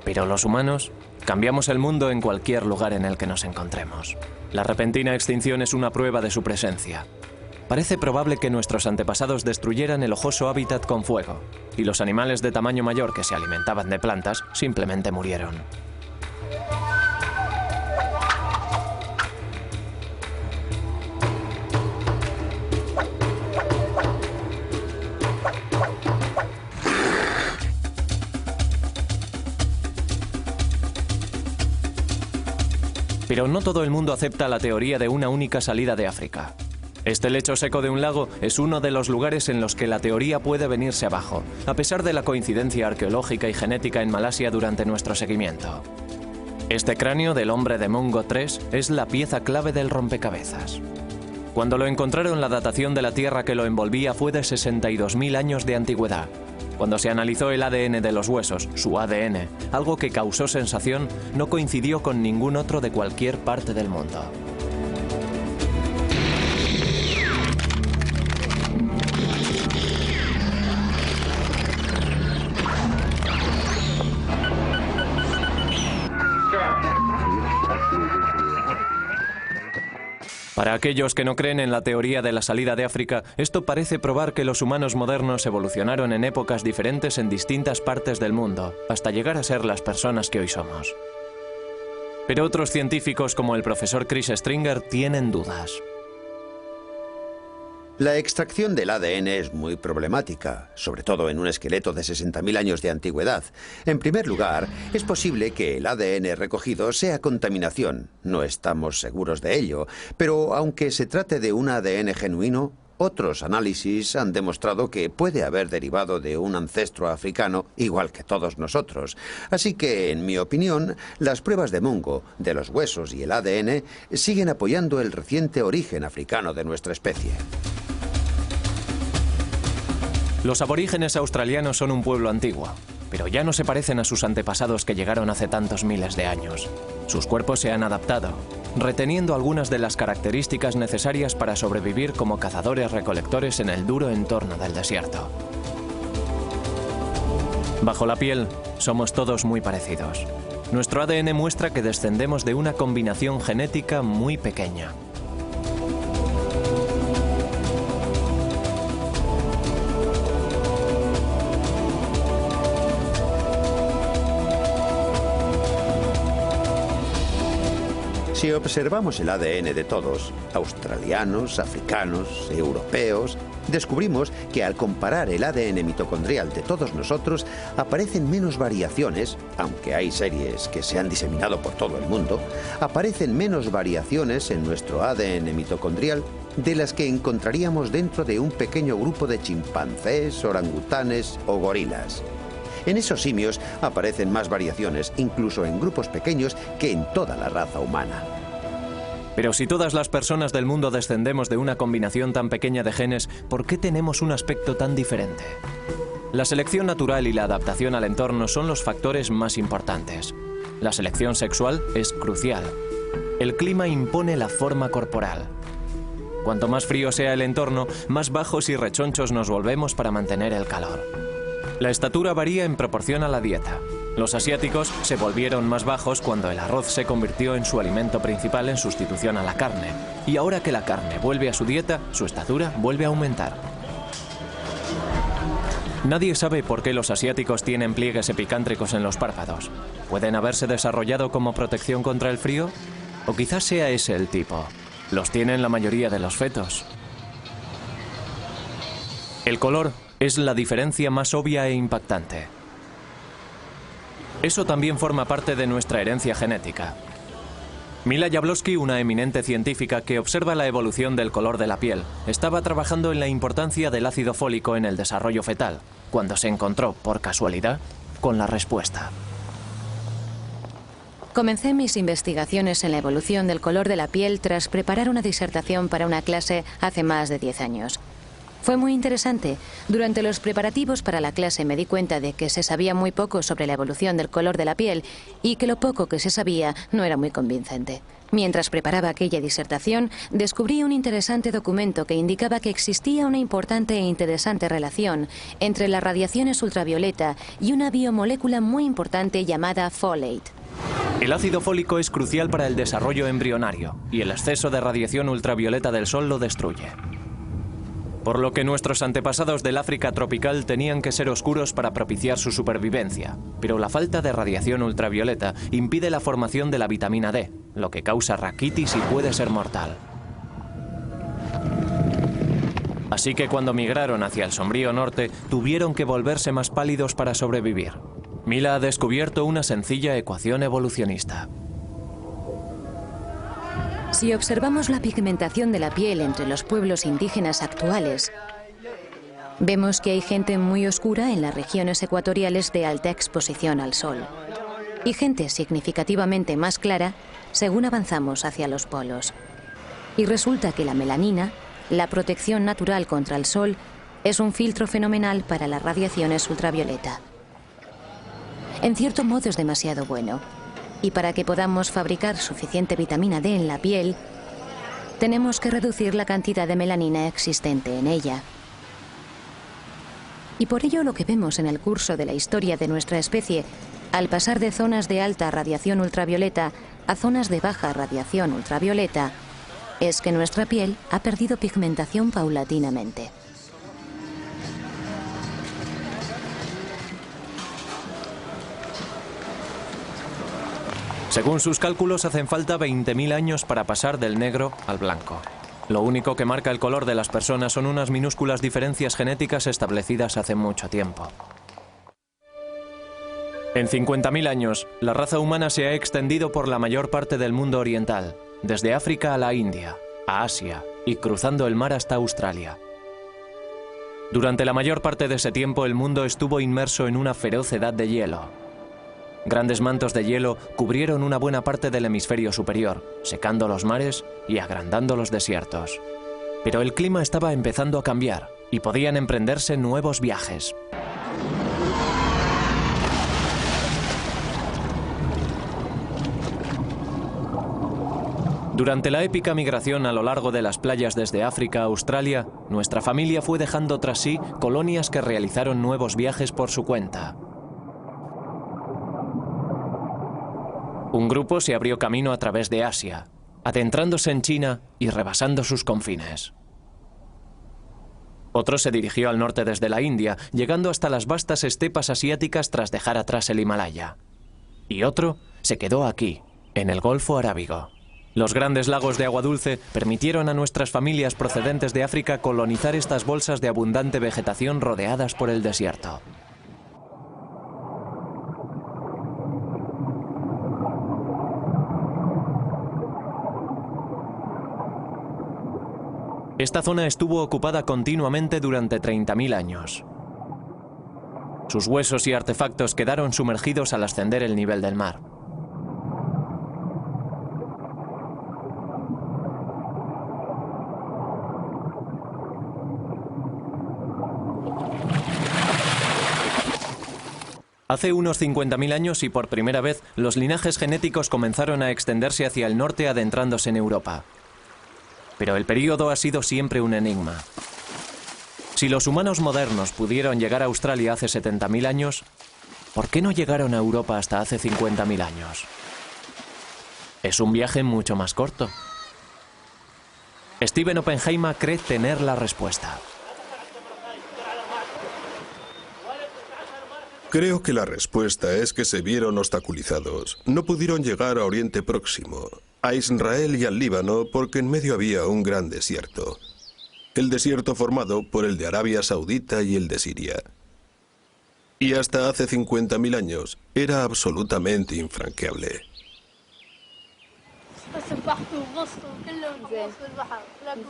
Pero los humanos cambiamos el mundo en cualquier lugar en el que nos encontremos. La repentina extinción es una prueba de su presencia. Parece probable que nuestros antepasados destruyeran el ojoso hábitat con fuego, y los animales de tamaño mayor que se alimentaban de plantas simplemente murieron. Pero no todo el mundo acepta la teoría de una única salida de África. Este lecho seco de un lago es uno de los lugares en los que la teoría puede venirse abajo, a pesar de la coincidencia arqueológica y genética en Malasia durante nuestro seguimiento. Este cráneo del hombre de Mungo III es la pieza clave del rompecabezas. Cuando lo encontraron, la datación de la tierra que lo envolvía fue de 62.000 años de antigüedad. Cuando se analizó el ADN de los huesos, su ADN, algo que causó sensación, no coincidió con ningún otro de cualquier parte del mundo. Para aquellos que no creen en la teoría de la salida de África, esto parece probar que los humanos modernos evolucionaron en épocas diferentes en distintas partes del mundo, hasta llegar a ser las personas que hoy somos. Pero otros científicos, como el profesor Chris Stringer, tienen dudas. La extracción del ADN es muy problemática, sobre todo en un esqueleto de 60.000 años de antigüedad. En primer lugar, es posible que el ADN recogido sea contaminación. No estamos seguros de ello, pero aunque se trate de un ADN genuino, otros análisis han demostrado que puede haber derivado de un ancestro africano, igual que todos nosotros. Así que, en mi opinión, las pruebas de Mungo, de los huesos y el ADN siguen apoyando el reciente origen africano de nuestra especie. Los aborígenes australianos son un pueblo antiguo, pero ya no se parecen a sus antepasados que llegaron hace tantos miles de años. Sus cuerpos se han adaptado, reteniendo algunas de las características necesarias para sobrevivir como cazadores-recolectores en el duro entorno del desierto. Bajo la piel, somos todos muy parecidos. Nuestro ADN muestra que descendemos de una combinación genética muy pequeña. Si observamos el ADN de todos, australianos, africanos, europeos, descubrimos que al comparar el ADN mitocondrial de todos nosotros, aparecen menos variaciones, aunque hay series que se han diseminado por todo el mundo, aparecen menos variaciones en nuestro ADN mitocondrial de las que encontraríamos dentro de un pequeño grupo de chimpancés, orangutanes o gorilas. En esos simios aparecen más variaciones, incluso en grupos pequeños, que en toda la raza humana. Pero si todas las personas del mundo descendemos de una combinación tan pequeña de genes, ¿por qué tenemos un aspecto tan diferente? La selección natural y la adaptación al entorno son los factores más importantes. La selección sexual es crucial. El clima impone la forma corporal. Cuanto más frío sea el entorno, más bajos y rechonchos nos volvemos para mantener el calor. La estatura varía en proporción a la dieta. Los asiáticos se volvieron más bajos cuando el arroz se convirtió en su alimento principal en sustitución a la carne. Y ahora que la carne vuelve a su dieta, su estatura vuelve a aumentar. Nadie sabe por qué los asiáticos tienen pliegues epicántricos en los párpados. ¿Pueden haberse desarrollado como protección contra el frío? O quizás sea ese el tipo. Los tienen la mayoría de los fetos. El color es la diferencia más obvia e impactante. Eso también forma parte de nuestra herencia genética. Mila Jablonski, una eminente científica que observa la evolución del color de la piel, estaba trabajando en la importancia del ácido fólico en el desarrollo fetal, cuando se encontró, por casualidad, con la respuesta. Comencé mis investigaciones en la evolución del color de la piel tras preparar una disertación para una clase hace más de 10 años. Fue muy interesante. Durante los preparativos para la clase me di cuenta de que se sabía muy poco sobre la evolución del color de la piel y que lo poco que se sabía no era muy convincente. Mientras preparaba aquella disertación, descubrí un interesante documento que indicaba que existía una importante e interesante relación entre las radiaciones ultravioleta y una biomolécula muy importante llamada folate. El ácido fólico es crucial para el desarrollo embrionario y el exceso de radiación ultravioleta del sol lo destruye. Por lo que nuestros antepasados del África tropical tenían que ser oscuros para propiciar su supervivencia, pero la falta de radiación ultravioleta impide la formación de la vitamina D, lo que causa raquitis y puede ser mortal. Así que cuando migraron hacia el sombrío norte, tuvieron que volverse más pálidos para sobrevivir. Mila ha descubierto una sencilla ecuación evolucionista. Si observamos la pigmentación de la piel entre los pueblos indígenas actuales, vemos que hay gente muy oscura en las regiones ecuatoriales de alta exposición al sol y gente significativamente más clara según avanzamos hacia los polos. Y resulta que la melanina, la protección natural contra el sol, es un filtro fenomenal para las radiaciones ultravioleta. En cierto modo es demasiado bueno. Y para que podamos fabricar suficiente vitamina D en la piel, tenemos que reducir la cantidad de melanina existente en ella. Y por ello lo que vemos en el curso de la historia de nuestra especie, al pasar de zonas de alta radiación ultravioleta a zonas de baja radiación ultravioleta, es que nuestra piel ha perdido pigmentación paulatinamente. Según sus cálculos, hacen falta 20.000 años para pasar del negro al blanco. Lo único que marca el color de las personas son unas minúsculas diferencias genéticas establecidas hace mucho tiempo. En 50.000 años, la raza humana se ha extendido por la mayor parte del mundo oriental, desde África a la India, a Asia y cruzando el mar hasta Australia. Durante la mayor parte de ese tiempo, el mundo estuvo inmerso en una feroz edad de hielo. Grandes mantos de hielo cubrieron una buena parte del hemisferio superior, secando los mares y agrandando los desiertos. Pero el clima estaba empezando a cambiar y podían emprenderse nuevos viajes. Durante la épica migración a lo largo de las playas desde África a Australia, nuestra familia fue dejando tras sí colonias que realizaron nuevos viajes por su cuenta. Un grupo se abrió camino a través de Asia, adentrándose en China y rebasando sus confines. Otro se dirigió al norte desde la India, llegando hasta las vastas estepas asiáticas tras dejar atrás el Himalaya. Y otro se quedó aquí, en el Golfo Arábigo. Los grandes lagos de agua dulce permitieron a nuestras familias procedentes de África colonizar estas bolsas de abundante vegetación rodeadas por el desierto. Esta zona estuvo ocupada continuamente durante 30.000 años. Sus huesos y artefactos quedaron sumergidos al ascender el nivel del mar. Hace unos 50.000 años y por primera vez, los linajes genéticos comenzaron a extenderse hacia el norte adentrándose en Europa. Pero el período ha sido siempre un enigma. Si los humanos modernos pudieron llegar a Australia hace 70.000 años, ¿por qué no llegaron a Europa hasta hace 50.000 años? Es un viaje mucho más corto. Stephen Oppenheimer cree tener la respuesta. Creo que la respuesta es que se vieron obstaculizados. No pudieron llegar a Oriente Próximo, a Israel y al Líbano porque en medio había un gran desierto. El desierto formado por el de Arabia Saudita y el de Siria. Y hasta hace 50.000 años era absolutamente infranqueable.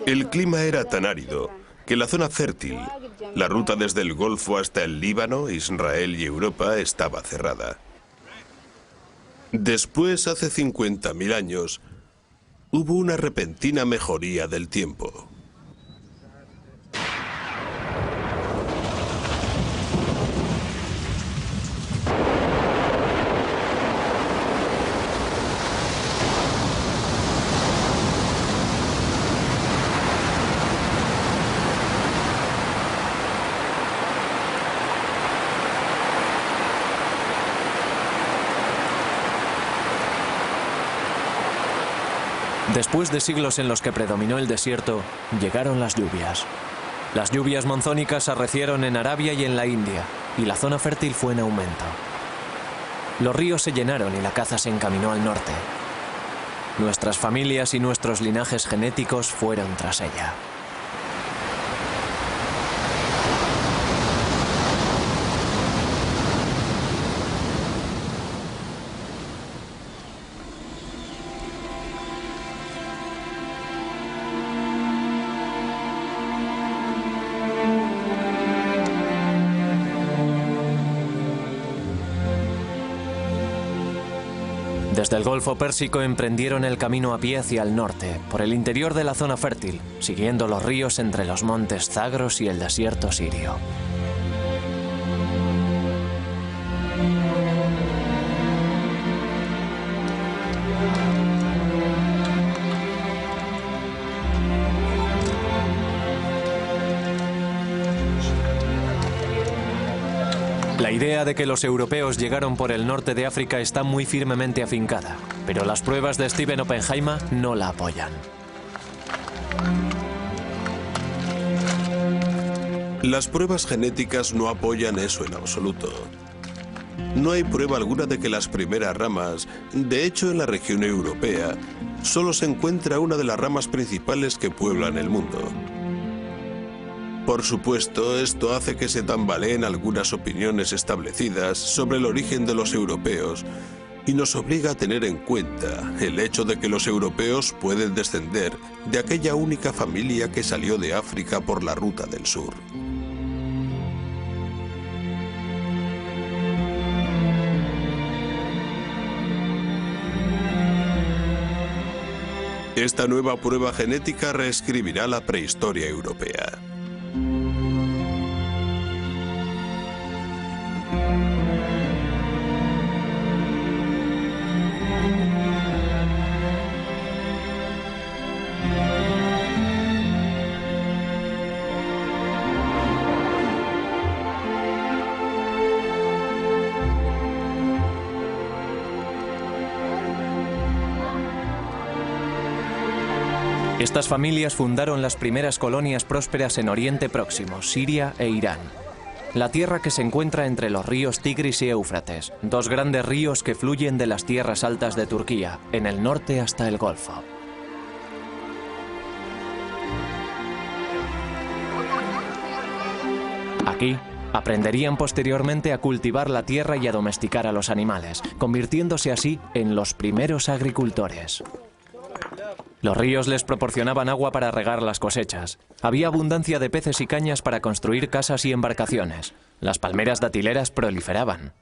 El clima era tan árido que la zona fértil, la ruta desde el Golfo hasta el Líbano, Israel y Europa, estaba cerrada. Después, hace 50.000 años, hubo una repentina mejoría del tiempo. Después de siglos en los que predominó el desierto, llegaron las lluvias. Las lluvias monzónicas arrecieron en Arabia y en la India, y la zona fértil fue en aumento. Los ríos se llenaron y la caza se encaminó al norte. Nuestras familias y nuestros linajes genéticos fueron tras ella. Desde el Golfo Pérsico emprendieron el camino a pie hacia el norte, por el interior de la zona fértil, siguiendo los ríos entre los montes Zagros y el desierto sirio. La idea de que los europeos llegaron por el norte de África está muy firmemente afincada, pero las pruebas de Stephen Oppenheimer no la apoyan. Las pruebas genéticas no apoyan eso en absoluto. No hay prueba alguna de que las primeras ramas, de hecho en la región europea, solo se encuentra una de las ramas principales que pueblan el mundo. Por supuesto, esto hace que se tambaleen algunas opiniones establecidas sobre el origen de los europeos y nos obliga a tener en cuenta el hecho de que los europeos pueden descender de aquella única familia que salió de África por la ruta del sur. Esta nueva prueba genética reescribirá la prehistoria europea. Estas familias fundaron las primeras colonias prósperas en Oriente Próximo, Siria e Irán. La tierra que se encuentra entre los ríos Tigris y Éufrates, dos grandes ríos que fluyen de las tierras altas de Turquía, en el norte hasta el Golfo. Aquí, aprenderían posteriormente a cultivar la tierra y a domesticar a los animales, convirtiéndose así en los primeros agricultores. Los ríos les proporcionaban agua para regar las cosechas. Había abundancia de peces y cañas para construir casas y embarcaciones. Las palmeras datileras proliferaban.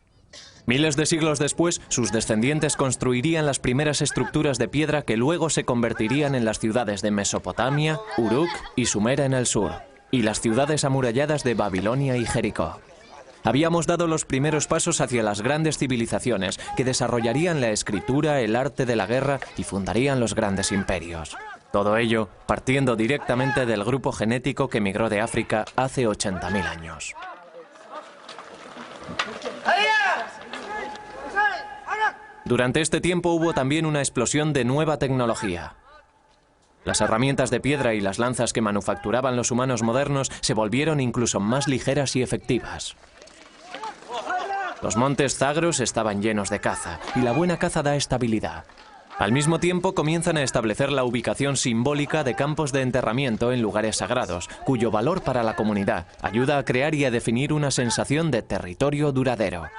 Miles de siglos después, sus descendientes construirían las primeras estructuras de piedra que luego se convertirían en las ciudades de Mesopotamia, Uruk y Sumera en el sur, y las ciudades amuralladas de Babilonia y Jericó. Habíamos dado los primeros pasos hacia las grandes civilizaciones que desarrollarían la escritura, el arte de la guerra y fundarían los grandes imperios. Todo ello partiendo directamente del grupo genético que migró de África hace 80.000 años. Durante este tiempo hubo también una explosión de nueva tecnología. Las herramientas de piedra y las lanzas que manufacturaban los humanos modernos se volvieron incluso más ligeras y efectivas. Los montes Zagros estaban llenos de caza, y la buena caza da estabilidad. Al mismo tiempo comienzan a establecer la ubicación simbólica de campos de enterramiento en lugares sagrados, cuyo valor para la comunidad ayuda a crear y a definir una sensación de territorio duradero.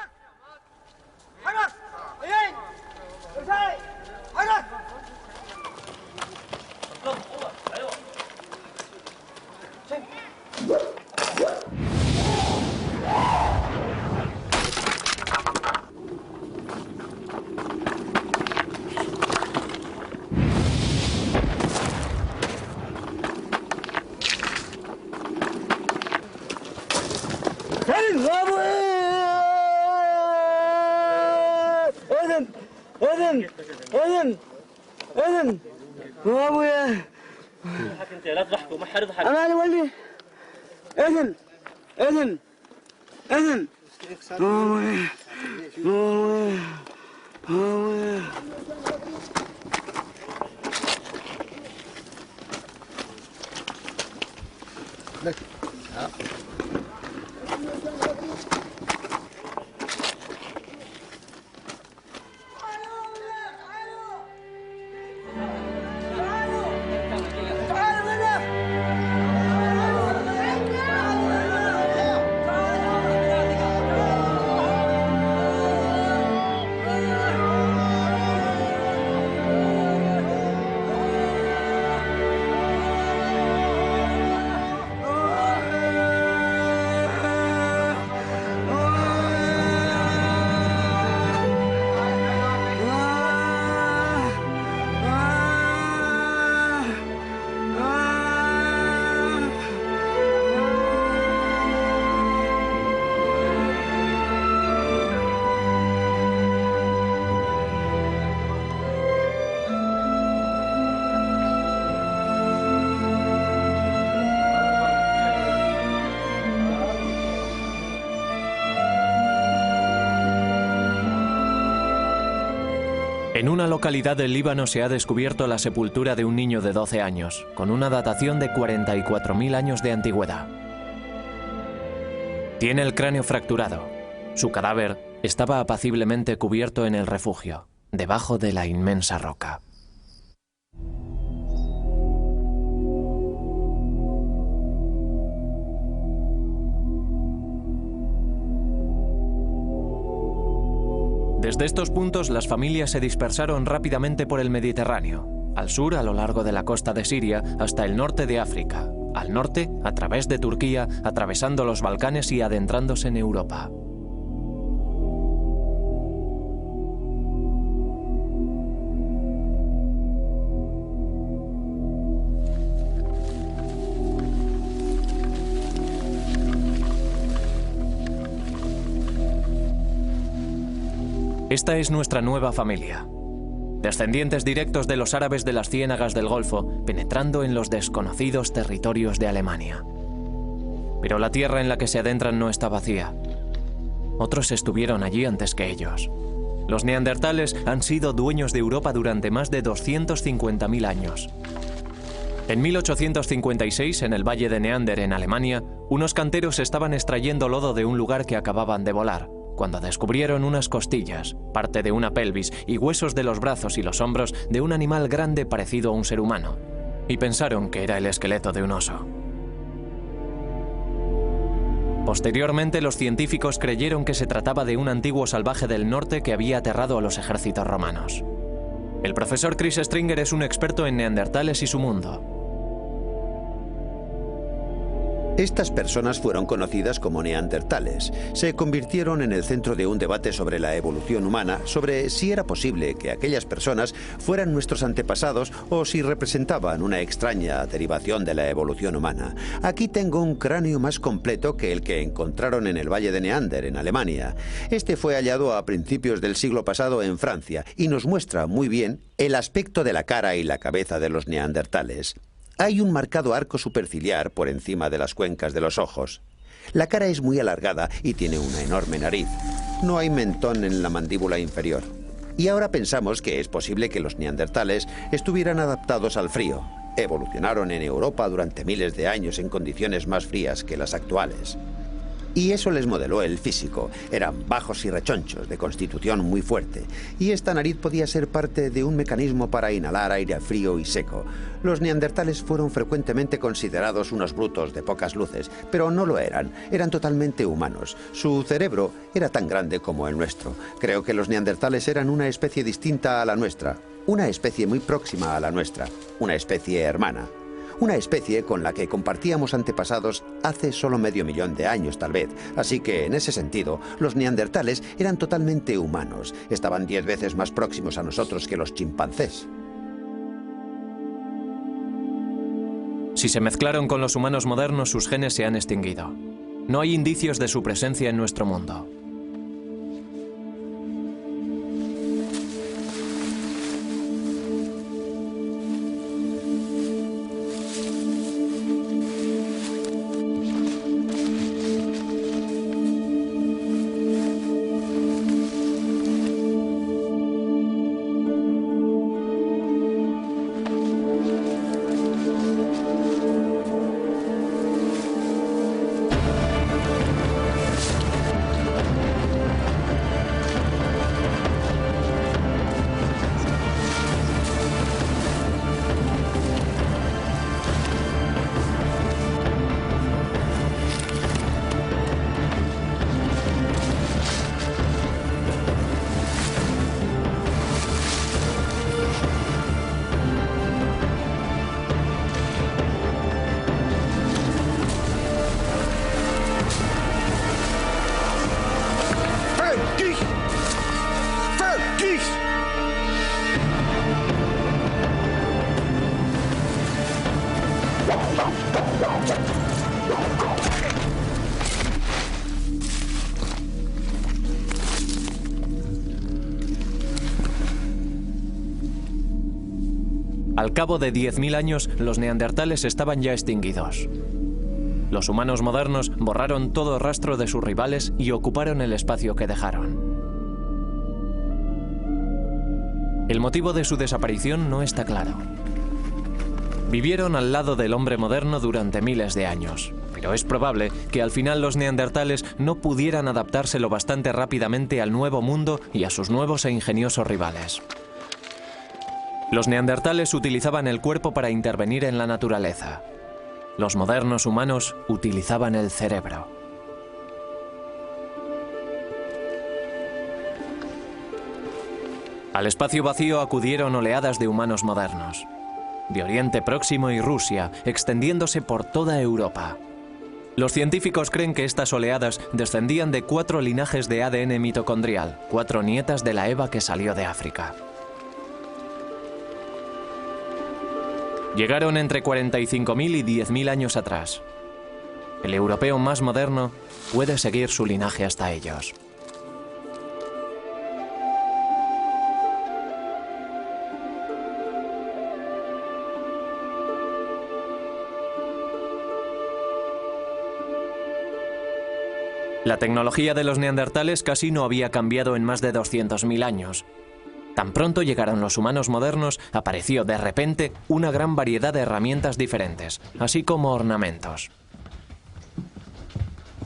En una localidad del Líbano se ha descubierto la sepultura de un niño de 12 años, con una datación de 44.000 años de antigüedad. Tiene el cráneo fracturado. Su cadáver estaba apaciblemente cubierto en el refugio, debajo de la inmensa roca. Desde estos puntos las familias se dispersaron rápidamente por el Mediterráneo, al sur a lo largo de la costa de Siria hasta el norte de África, al norte a través de Turquía, atravesando los Balcanes y adentrándose en Europa. Esta es nuestra nueva familia. Descendientes directos de los árabes de las ciénagas del Golfo, penetrando en los desconocidos territorios de Alemania. Pero la tierra en la que se adentran no está vacía. Otros estuvieron allí antes que ellos. Los neandertales han sido dueños de Europa durante más de 250.000 años. En 1856, en el Valle de Neander, en Alemania, unos canteros estaban extrayendo lodo de un lugar que acababan de volar, cuando descubrieron unas costillas, parte de una pelvis y huesos de los brazos y los hombros de un animal grande parecido a un ser humano, y pensaron que era el esqueleto de un oso. Posteriormente, los científicos creyeron que se trataba de un antiguo salvaje del norte que había aterrado a los ejércitos romanos. El profesor Chris Stringer es un experto en neandertales y su mundo. Estas personas fueron conocidas como neandertales. Se convirtieron en el centro de un debate sobre la evolución humana, sobre si era posible que aquellas personas fueran nuestros antepasados o si representaban una extraña derivación de la evolución humana. Aquí tengo un cráneo más completo que el que encontraron en el Valle de Neander, en Alemania. Este fue hallado a principios del siglo pasado en Francia y nos muestra muy bien el aspecto de la cara y la cabeza de los neandertales. Hay un marcado arco superciliar por encima de las cuencas de los ojos. La cara es muy alargada y tiene una enorme nariz. No hay mentón en la mandíbula inferior. Y ahora pensamos que es posible que los neandertales estuvieran adaptados al frío. Evolucionaron en Europa durante miles de años en condiciones más frías que las actuales. Y eso les modeló el físico. Eran bajos y rechonchos, de constitución muy fuerte. Y esta nariz podía ser parte de un mecanismo para inhalar aire frío y seco. Los neandertales fueron frecuentemente considerados unos brutos de pocas luces, pero no lo eran. Eran totalmente humanos. Su cerebro era tan grande como el nuestro. Creo que los neandertales eran una especie distinta a la nuestra. Una especie muy próxima a la nuestra. Una especie hermana. Una especie con la que compartíamos antepasados hace solo medio millón de años, tal vez. Así que, en ese sentido, los neandertales eran totalmente humanos. Estaban 10 veces más próximos a nosotros que los chimpancés. Si se mezclaron con los humanos modernos, sus genes se han extinguido. No hay indicios de su presencia en nuestro mundo. Al cabo de 10.000 años, los neandertales estaban ya extinguidos. Los humanos modernos borraron todo rastro de sus rivales y ocuparon el espacio que dejaron. El motivo de su desaparición no está claro. Vivieron al lado del hombre moderno durante miles de años, pero es probable que al final los neandertales no pudieran adaptarse lo bastante rápidamente al nuevo mundo y a sus nuevos e ingeniosos rivales. Los neandertales utilizaban el cuerpo para intervenir en la naturaleza. Los modernos humanos utilizaban el cerebro. Al espacio vacío acudieron oleadas de humanos modernos, de Oriente Próximo y Rusia, extendiéndose por toda Europa. Los científicos creen que estas oleadas descendían de 4 linajes de ADN mitocondrial, 4 nietas de la Eva que salió de África. Llegaron entre 45.000 y 10.000 años atrás. El europeo más moderno puede seguir su linaje hasta ellos. La tecnología de los neandertales casi no había cambiado en más de 200.000 años. Tan pronto llegaron los humanos modernos, apareció de repente una gran variedad de herramientas diferentes, así como ornamentos.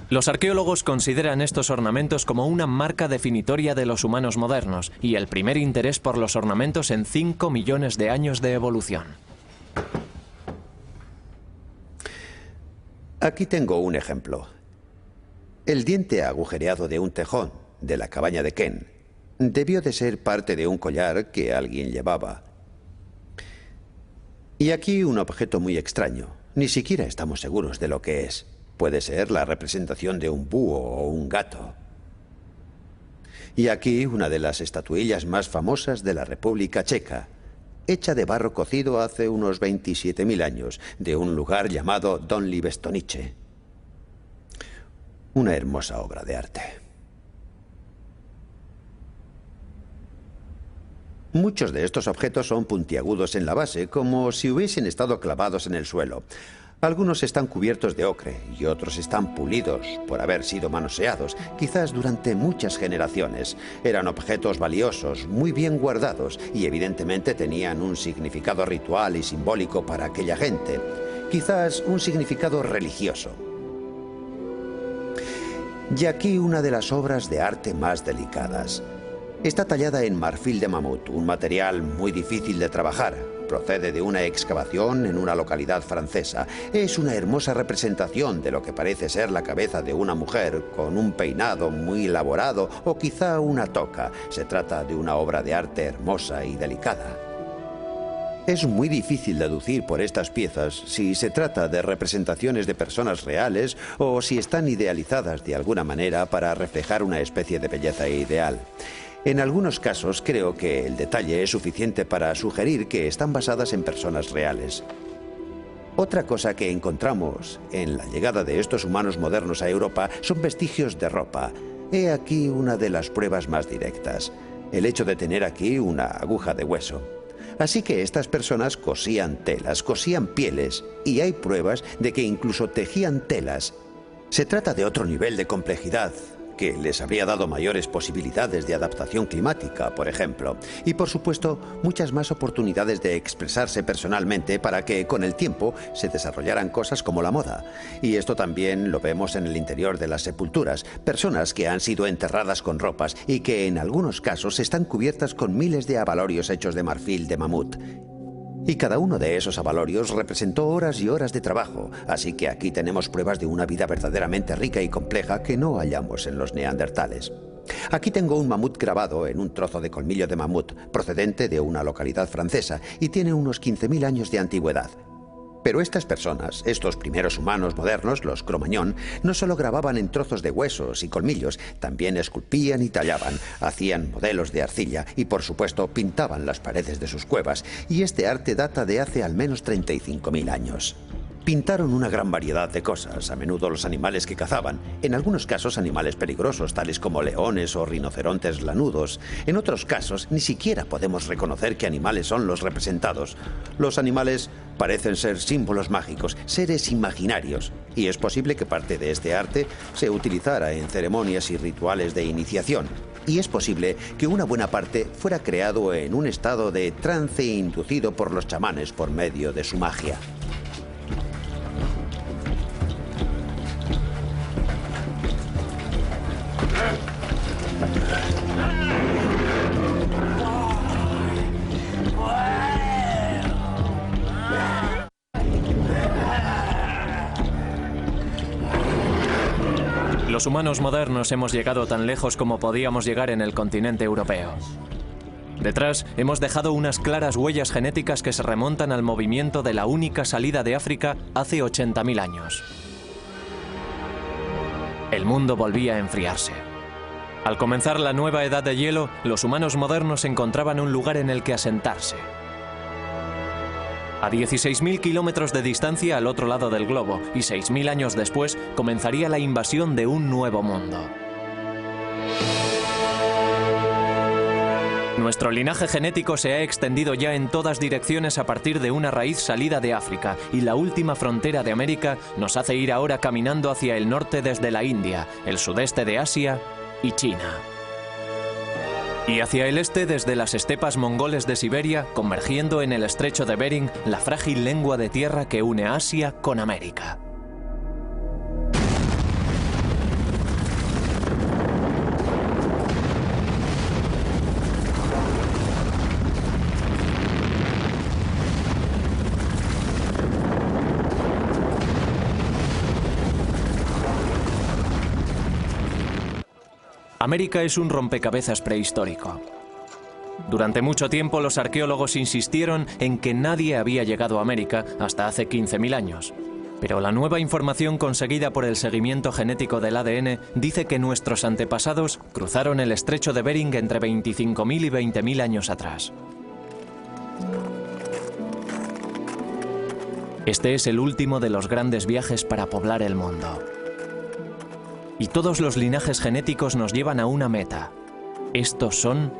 Los arqueólogos consideran estos ornamentos como una marca definitoria de los humanos modernos y el primer interés por los ornamentos en 5 millones de años de evolución. Aquí tengo un ejemplo. El diente agujereado de un tejón de la cabaña de Ken debió de ser parte de un collar que alguien llevaba. Y aquí un objeto muy extraño. Ni siquiera estamos seguros de lo que es. Puede ser la representación de un búho o un gato. Y aquí una de las estatuillas más famosas de la República Checa, hecha de barro cocido hace unos 27.000 años, de un lugar llamado Donli Stonice. Una hermosa obra de arte. Muchos de estos objetos son puntiagudos en la base, como si hubiesen estado clavados en el suelo. Algunos están cubiertos de ocre y otros están pulidos por haber sido manoseados, quizás durante muchas generaciones. Eran objetos valiosos, muy bien guardados y evidentemente tenían un significado ritual y simbólico para aquella gente. Quizás un significado religioso. Y aquí una de las obras de arte más delicadas. Está tallada en marfil de mamut, un material muy difícil de trabajar. Procede de una excavación en una localidad francesa. Es una hermosa representación de lo que parece ser la cabeza de una mujer, con un peinado muy elaborado o quizá una toca. Se trata de una obra de arte hermosa y delicada. Es muy difícil deducir por estas piezas si se trata de representaciones de personas reales o si están idealizadas de alguna manera para reflejar una especie de belleza ideal. En algunos casos creo que el detalle es suficiente para sugerir que están basadas en personas reales. Otra cosa que encontramos en la llegada de estos humanos modernos a Europa son vestigios de ropa. He aquí una de las pruebas más directas. El hecho de tener aquí una aguja de hueso. Así que estas personas cosían telas, cosían pieles, y hay pruebas de que incluso tejían telas. Se trata de otro nivel de complejidad, que les habría dado mayores posibilidades de adaptación climática, por ejemplo, y por supuesto muchas más oportunidades de expresarse personalmente para que con el tiempo se desarrollaran cosas como la moda. Y esto también lo vemos en el interior de las sepulturas, personas que han sido enterradas con ropas y que en algunos casos están cubiertas con miles de abalorios hechos de marfil de mamut. Y cada uno de esos abalorios representó horas y horas de trabajo, así que aquí tenemos pruebas de una vida verdaderamente rica y compleja que no hallamos en los neandertales. Aquí tengo un mamut grabado en un trozo de colmillo de mamut, procedente de una localidad francesa, y tiene unos 15.000 años de antigüedad. Pero estas personas, estos primeros humanos modernos, los Cro-Magnon, no solo grababan en trozos de huesos y colmillos, también esculpían y tallaban, hacían modelos de arcilla y, por supuesto, pintaban las paredes de sus cuevas, y este arte data de hace al menos 35.000 años. Pintaron una gran variedad de cosas, a menudo los animales que cazaban, en algunos casos animales peligrosos, tales como leones o rinocerontes lanudos. En otros casos, ni siquiera podemos reconocer qué animales son los representados. Los animales parecen ser símbolos mágicos, seres imaginarios, y es posible que parte de este arte se utilizara en ceremonias y rituales de iniciación. Y es posible que una buena parte fuera creado en un estado de trance inducido por los chamanes por medio de su magia. Los humanos modernos hemos llegado tan lejos como podíamos llegar en el continente europeo. Detrás hemos dejado unas claras huellas genéticas que se remontan al movimiento de la única salida de África hace 80.000 años. El mundo volvía a enfriarse. Al comenzar la nueva edad de hielo, los humanos modernos encontraban un lugar en el que asentarse. A 16.000 kilómetros de distancia al otro lado del globo, y 6.000 años después comenzaría la invasión de un nuevo mundo. Nuestro linaje genético se ha extendido ya en todas direcciones a partir de una raíz salida de África, y la última frontera de América nos hace ir ahora caminando hacia el norte desde la India, el sudeste de Asia y China. Y hacia el este desde las estepas mongoles de Siberia, convergiendo en el estrecho de Bering, la frágil lengua de tierra que une Asia con América. América es un rompecabezas prehistórico. Durante mucho tiempo los arqueólogos insistieron en que nadie había llegado a América hasta hace 15.000 años. Pero la nueva información conseguida por el seguimiento genético del ADN dice que nuestros antepasados cruzaron el estrecho de Bering entre 25.000 y 20.000 años atrás. Este es el último de los grandes viajes para poblar el mundo. Y todos los linajes genéticos nos llevan a una meta. Estos son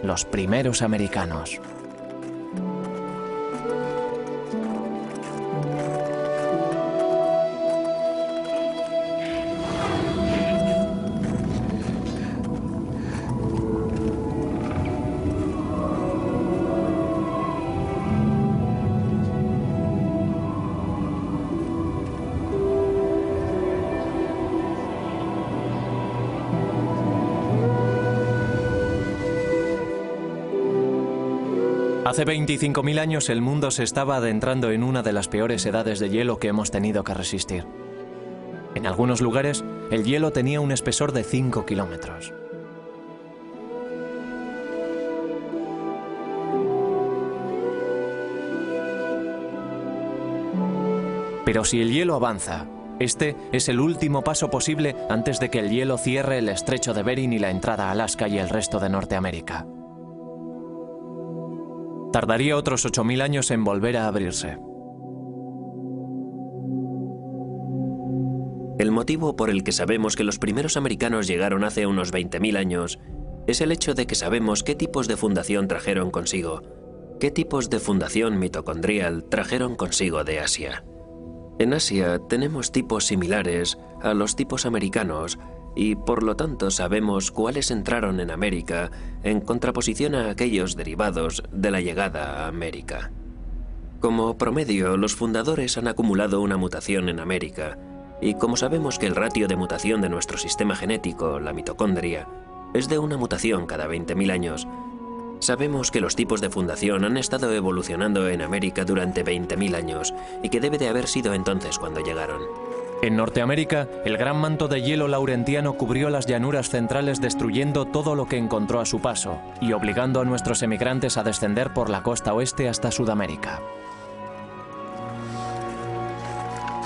los primeros americanos. Hace 25.000 años el mundo se estaba adentrando en una de las peores edades de hielo que hemos tenido que resistir. En algunos lugares, el hielo tenía un espesor de 5 kilómetros. Pero si el hielo avanza, este es el último paso posible antes de que el hielo cierre el estrecho de Bering y la entrada a Alaska y el resto de Norteamérica. Tardaría otros 8.000 años en volver a abrirse. El motivo por el que sabemos que los primeros americanos llegaron hace unos 20.000 años es el hecho de que sabemos qué tipos de fundación trajeron consigo, qué tipos de fundación mitocondrial trajeron consigo de Asia. En Asia tenemos tipos similares a los tipos americanos y por lo tanto sabemos cuáles entraron en América en contraposición a aquellos derivados de la llegada a América. Como promedio, los fundadores han acumulado una mutación en América, y como sabemos que el ratio de mutación de nuestro sistema genético, la mitocondria, es de una mutación cada 20.000 años, sabemos que los tipos de fundación han estado evolucionando en América durante 20.000 años y que debe de haber sido entonces cuando llegaron. En Norteamérica, el gran manto de hielo laurentiano cubrió las llanuras centrales destruyendo todo lo que encontró a su paso y obligando a nuestros emigrantes a descender por la costa oeste hasta Sudamérica.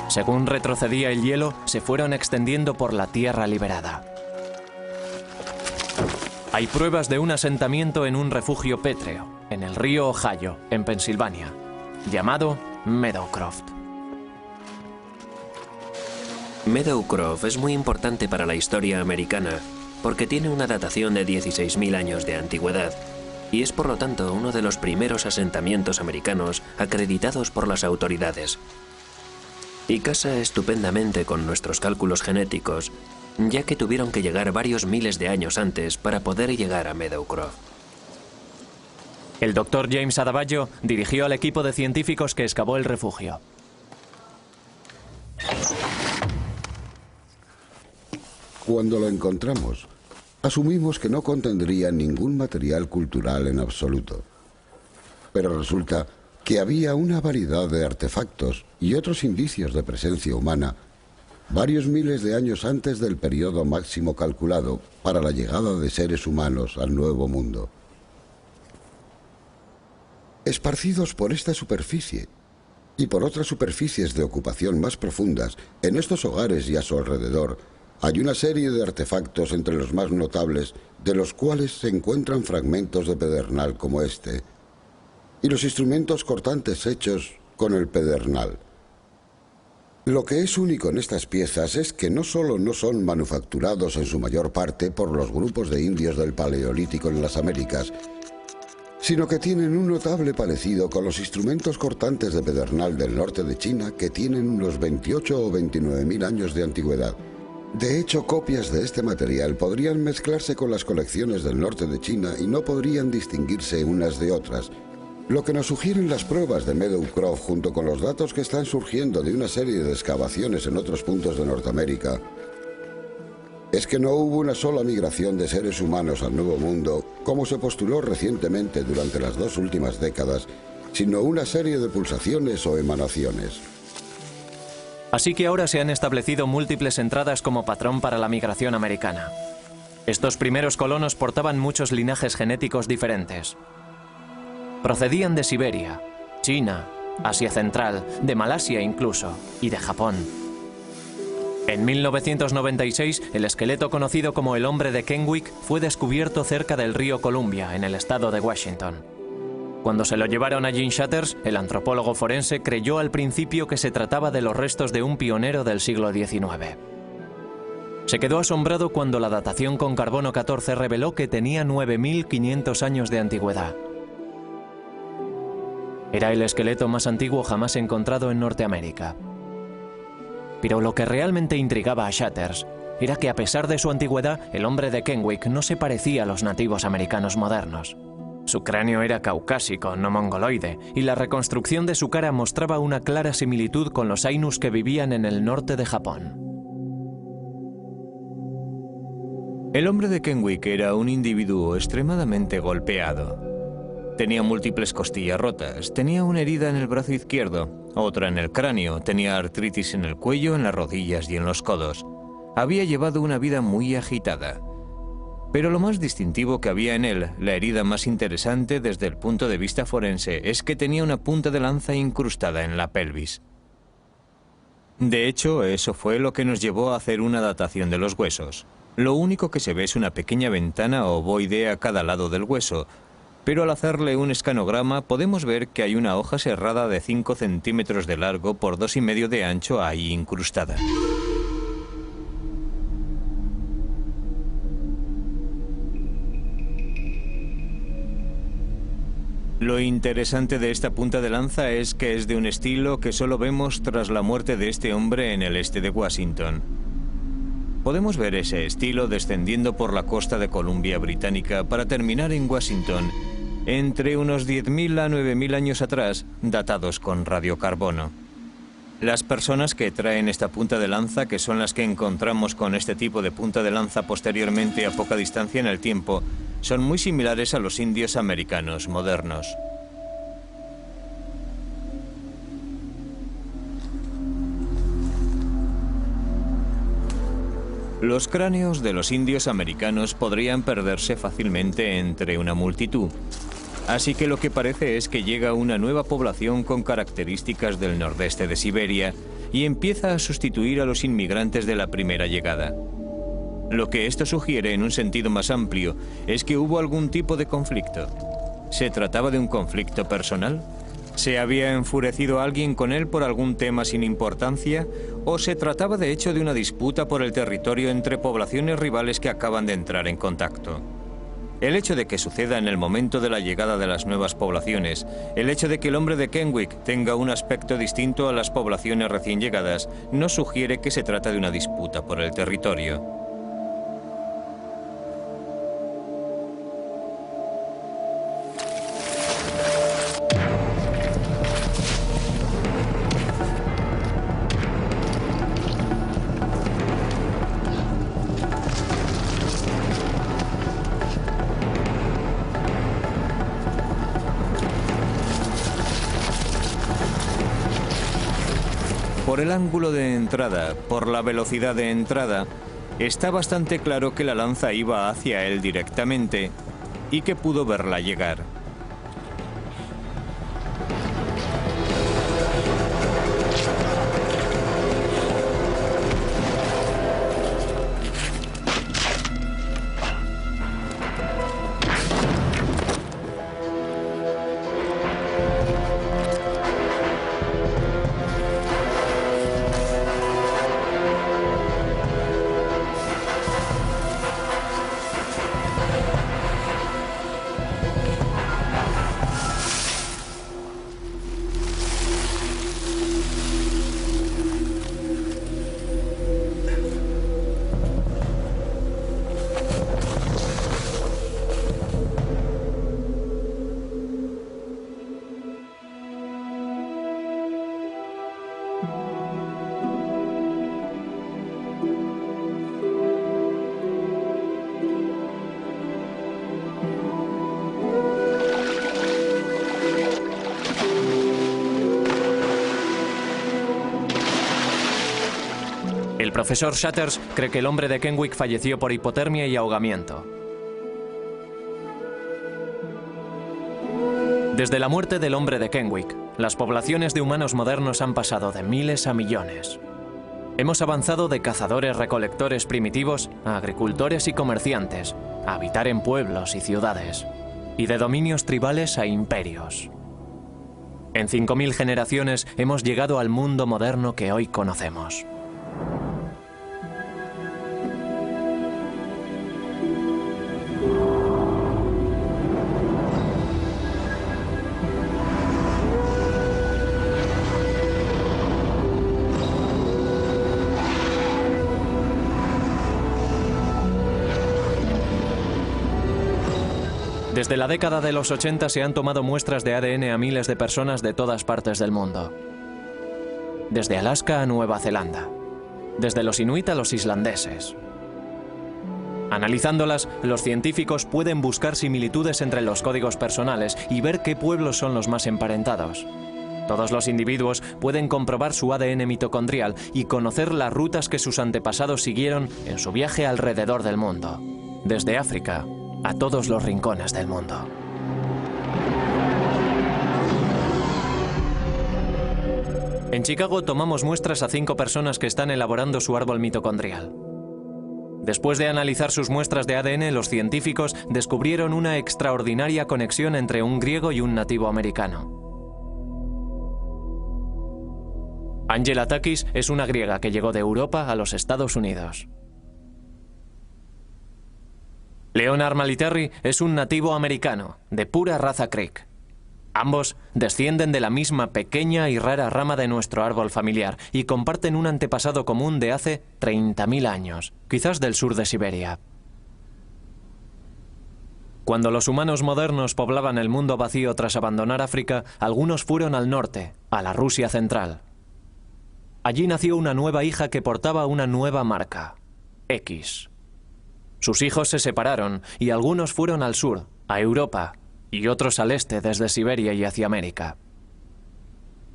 Según retrocedía el hielo, se fueron extendiendo por la tierra liberada. Hay pruebas de un asentamiento en un refugio pétreo, en el río Ohio, en Pensilvania, llamado Meadowcroft. Meadowcroft es muy importante para la historia americana porque tiene una datación de 16.000 años de antigüedad y es por lo tanto uno de los primeros asentamientos americanos acreditados por las autoridades. Y casa estupendamente con nuestros cálculos genéticos, ya que tuvieron que llegar varios miles de años antes para poder llegar a Meadowcroft. El Dr. James Adebayo dirigió al equipo de científicos que excavó el refugio. Cuando lo encontramos, asumimos que no contendría ningún material cultural en absoluto. Pero resulta que había una variedad de artefactos y otros indicios de presencia humana varios miles de años antes del periodo máximo calculado para la llegada de seres humanos al Nuevo Mundo. Esparcidos por esta superficie y por otras superficies de ocupación más profundas, en estos hogares y a su alrededor, hay una serie de artefactos entre los más notables, de los cuales se encuentran fragmentos de pedernal como este, y los instrumentos cortantes hechos con el pedernal. Lo que es único en estas piezas es que no solo no son manufacturados en su mayor parte por los grupos de indios del Paleolítico en las Américas, sino que tienen un notable parecido con los instrumentos cortantes de pedernal del norte de China, que tienen unos 28 o 29.000 años de antigüedad. De hecho, copias de este material podrían mezclarse con las colecciones del norte de China y no podrían distinguirse unas de otras. Lo que nos sugieren las pruebas de Meadowcroft, junto con los datos que están surgiendo de una serie de excavaciones en otros puntos de Norteamérica, es que no hubo una sola migración de seres humanos al Nuevo Mundo, como se postuló recientemente durante las 2 últimas décadas, sino una serie de pulsaciones o emanaciones. Así que ahora se han establecido múltiples entradas como patrón para la migración americana. Estos primeros colonos portaban muchos linajes genéticos diferentes. Procedían de Siberia, China, Asia Central, de Malasia incluso, y de Japón. En 1996, el esqueleto conocido como el hombre de Kennewick fue descubierto cerca del río Columbia, en el estado de Washington. Cuando se lo llevaron a Gene Shatters, el antropólogo forense creyó al principio que se trataba de los restos de un pionero del siglo XIX. Se quedó asombrado cuando la datación con carbono 14 reveló que tenía 9.500 años de antigüedad. Era el esqueleto más antiguo jamás encontrado en Norteamérica. Pero lo que realmente intrigaba a Shatters era que, a pesar de su antigüedad, el hombre de Kennewick no se parecía a los nativos americanos modernos. Su cráneo era caucásico, no mongoloide, y la reconstrucción de su cara mostraba una clara similitud con los Ainus que vivían en el norte de Japón. El hombre de Kennewick era un individuo extremadamente golpeado. Tenía múltiples costillas rotas, tenía una herida en el brazo izquierdo, otra en el cráneo, tenía artritis en el cuello, en las rodillas y en los codos. Había llevado una vida muy agitada. Pero lo más distintivo que había en él, la herida más interesante desde el punto de vista forense, es que tenía una punta de lanza incrustada en la pelvis. De hecho, eso fue lo que nos llevó a hacer una datación de los huesos. Lo único que se ve es una pequeña ventana ovoide a cada lado del hueso, pero al hacerle un escanograma podemos ver que hay una hoja serrada de 5 centímetros de largo por 2,5 de ancho ahí incrustada. Lo interesante de esta punta de lanza es que es de un estilo que solo vemos tras la muerte de este hombre en el este de Washington. Podemos ver ese estilo descendiendo por la costa de Columbia Británica para terminar en Washington, entre unos 10.000 a 9.000 años atrás, datados con radiocarbono. Las personas que traen esta punta de lanza, que son las que encontramos con este tipo de punta de lanza posteriormente a poca distancia en el tiempo, son muy similares a los indios americanos modernos. Los cráneos de los indios americanos podrían perderse fácilmente entre una multitud. Así que lo que parece es que llega una nueva población con características del nordeste de Siberia y empieza a sustituir a los inmigrantes de la primera llegada. Lo que esto sugiere en un sentido más amplio es que hubo algún tipo de conflicto. ¿Se trataba de un conflicto personal? ¿Se había enfurecido alguien con él por algún tema sin importancia? ¿O se trataba de hecho de una disputa por el territorio entre poblaciones rivales que acaban de entrar en contacto? El hecho de que suceda en el momento de la llegada de las nuevas poblaciones, el hecho de que el hombre de Kenwick tenga un aspecto distinto a las poblaciones recién llegadas, no sugiere que se trata de una disputa por el territorio. Por el ángulo de entrada, por la velocidad de entrada, está bastante claro que la lanza iba hacia él directamente y que pudo verla llegar. El profesor Shatters cree que el hombre de Kenwick falleció por hipotermia y ahogamiento. Desde la muerte del hombre de Kenwick, las poblaciones de humanos modernos han pasado de miles a millones. Hemos avanzado de cazadores-recolectores primitivos a agricultores y comerciantes, a habitar en pueblos y ciudades, y de dominios tribales a imperios. En 5000 generaciones hemos llegado al mundo moderno que hoy conocemos. Desde la década de los 80 se han tomado muestras de ADN a miles de personas de todas partes del mundo. Desde Alaska a Nueva Zelanda. Desde los inuit a los islandeses. Analizándolas, los científicos pueden buscar similitudes entre los códigos personales y ver qué pueblos son los más emparentados. Todos los individuos pueden comprobar su ADN mitocondrial y conocer las rutas que sus antepasados siguieron en su viaje alrededor del mundo. Desde África a todos los rincones del mundo. En Chicago tomamos muestras a 5 personas que están elaborando su árbol mitocondrial. Después de analizar sus muestras de ADN, los científicos descubrieron una extraordinaria conexión entre un griego y un nativo americano. Angela Takis es una griega que llegó de Europa a los Estados Unidos. Leonard Maliterri es un nativo americano, de pura raza Creek. Ambos descienden de la misma pequeña y rara rama de nuestro árbol familiar y comparten un antepasado común de hace 30.000 años, quizás del sur de Siberia. Cuando los humanos modernos poblaban el mundo vacío tras abandonar África, algunos fueron al norte, a la Rusia central. Allí nació una nueva hija que portaba una nueva marca, X. Sus hijos se separaron y algunos fueron al sur, a Europa, y otros al este desde Siberia y hacia América.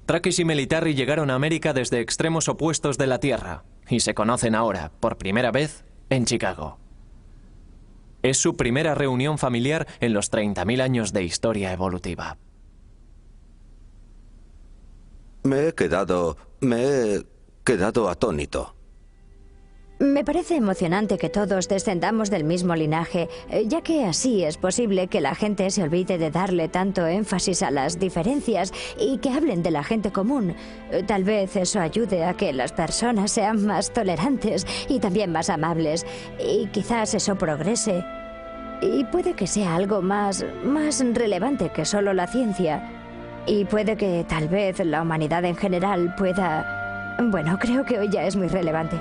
Takis y Maliterri llegaron a América desde extremos opuestos de la Tierra y se conocen ahora, por primera vez, en Chicago. Es su primera reunión familiar en los 30.000 años de historia evolutiva. Me he quedado atónito. Me parece emocionante que todos descendamos del mismo linaje, ya que así es posible que la gente se olvide de darle tanto énfasis a las diferencias y que hablen de la gente común. Tal vez eso ayude a que las personas sean más tolerantes y también más amables, y quizás eso progrese. Y puede que sea algo más relevante que solo la ciencia. Y puede que tal vez la humanidad en general pueda... Bueno, creo que hoy ya es muy relevante.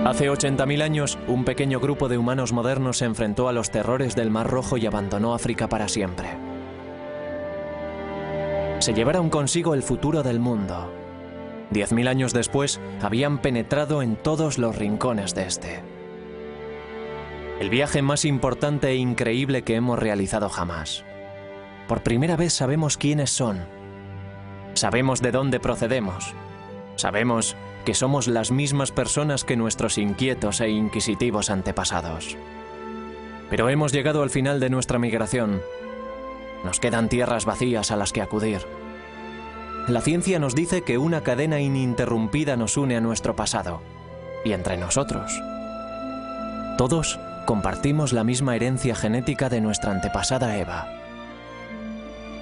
Hace 80.000 años, un pequeño grupo de humanos modernos se enfrentó a los terrores del Mar Rojo y abandonó África para siempre. Se llevaron consigo el futuro del mundo. 10.000 años después, habían penetrado en todos los rincones de este. El viaje más importante e increíble que hemos realizado jamás. Por primera vez sabemos quiénes son. Sabemos de dónde procedemos. Sabemos que somos las mismas personas que nuestros inquietos e inquisitivos antepasados. Pero hemos llegado al final de nuestra migración. Nos quedan tierras vacías a las que acudir. La ciencia nos dice que una cadena ininterrumpida nos une a nuestro pasado, y entre nosotros. Todos compartimos la misma herencia genética de nuestra antepasada Eva.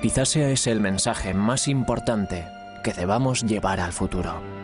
Quizás sea ese el mensaje más importante que debamos llevar al futuro.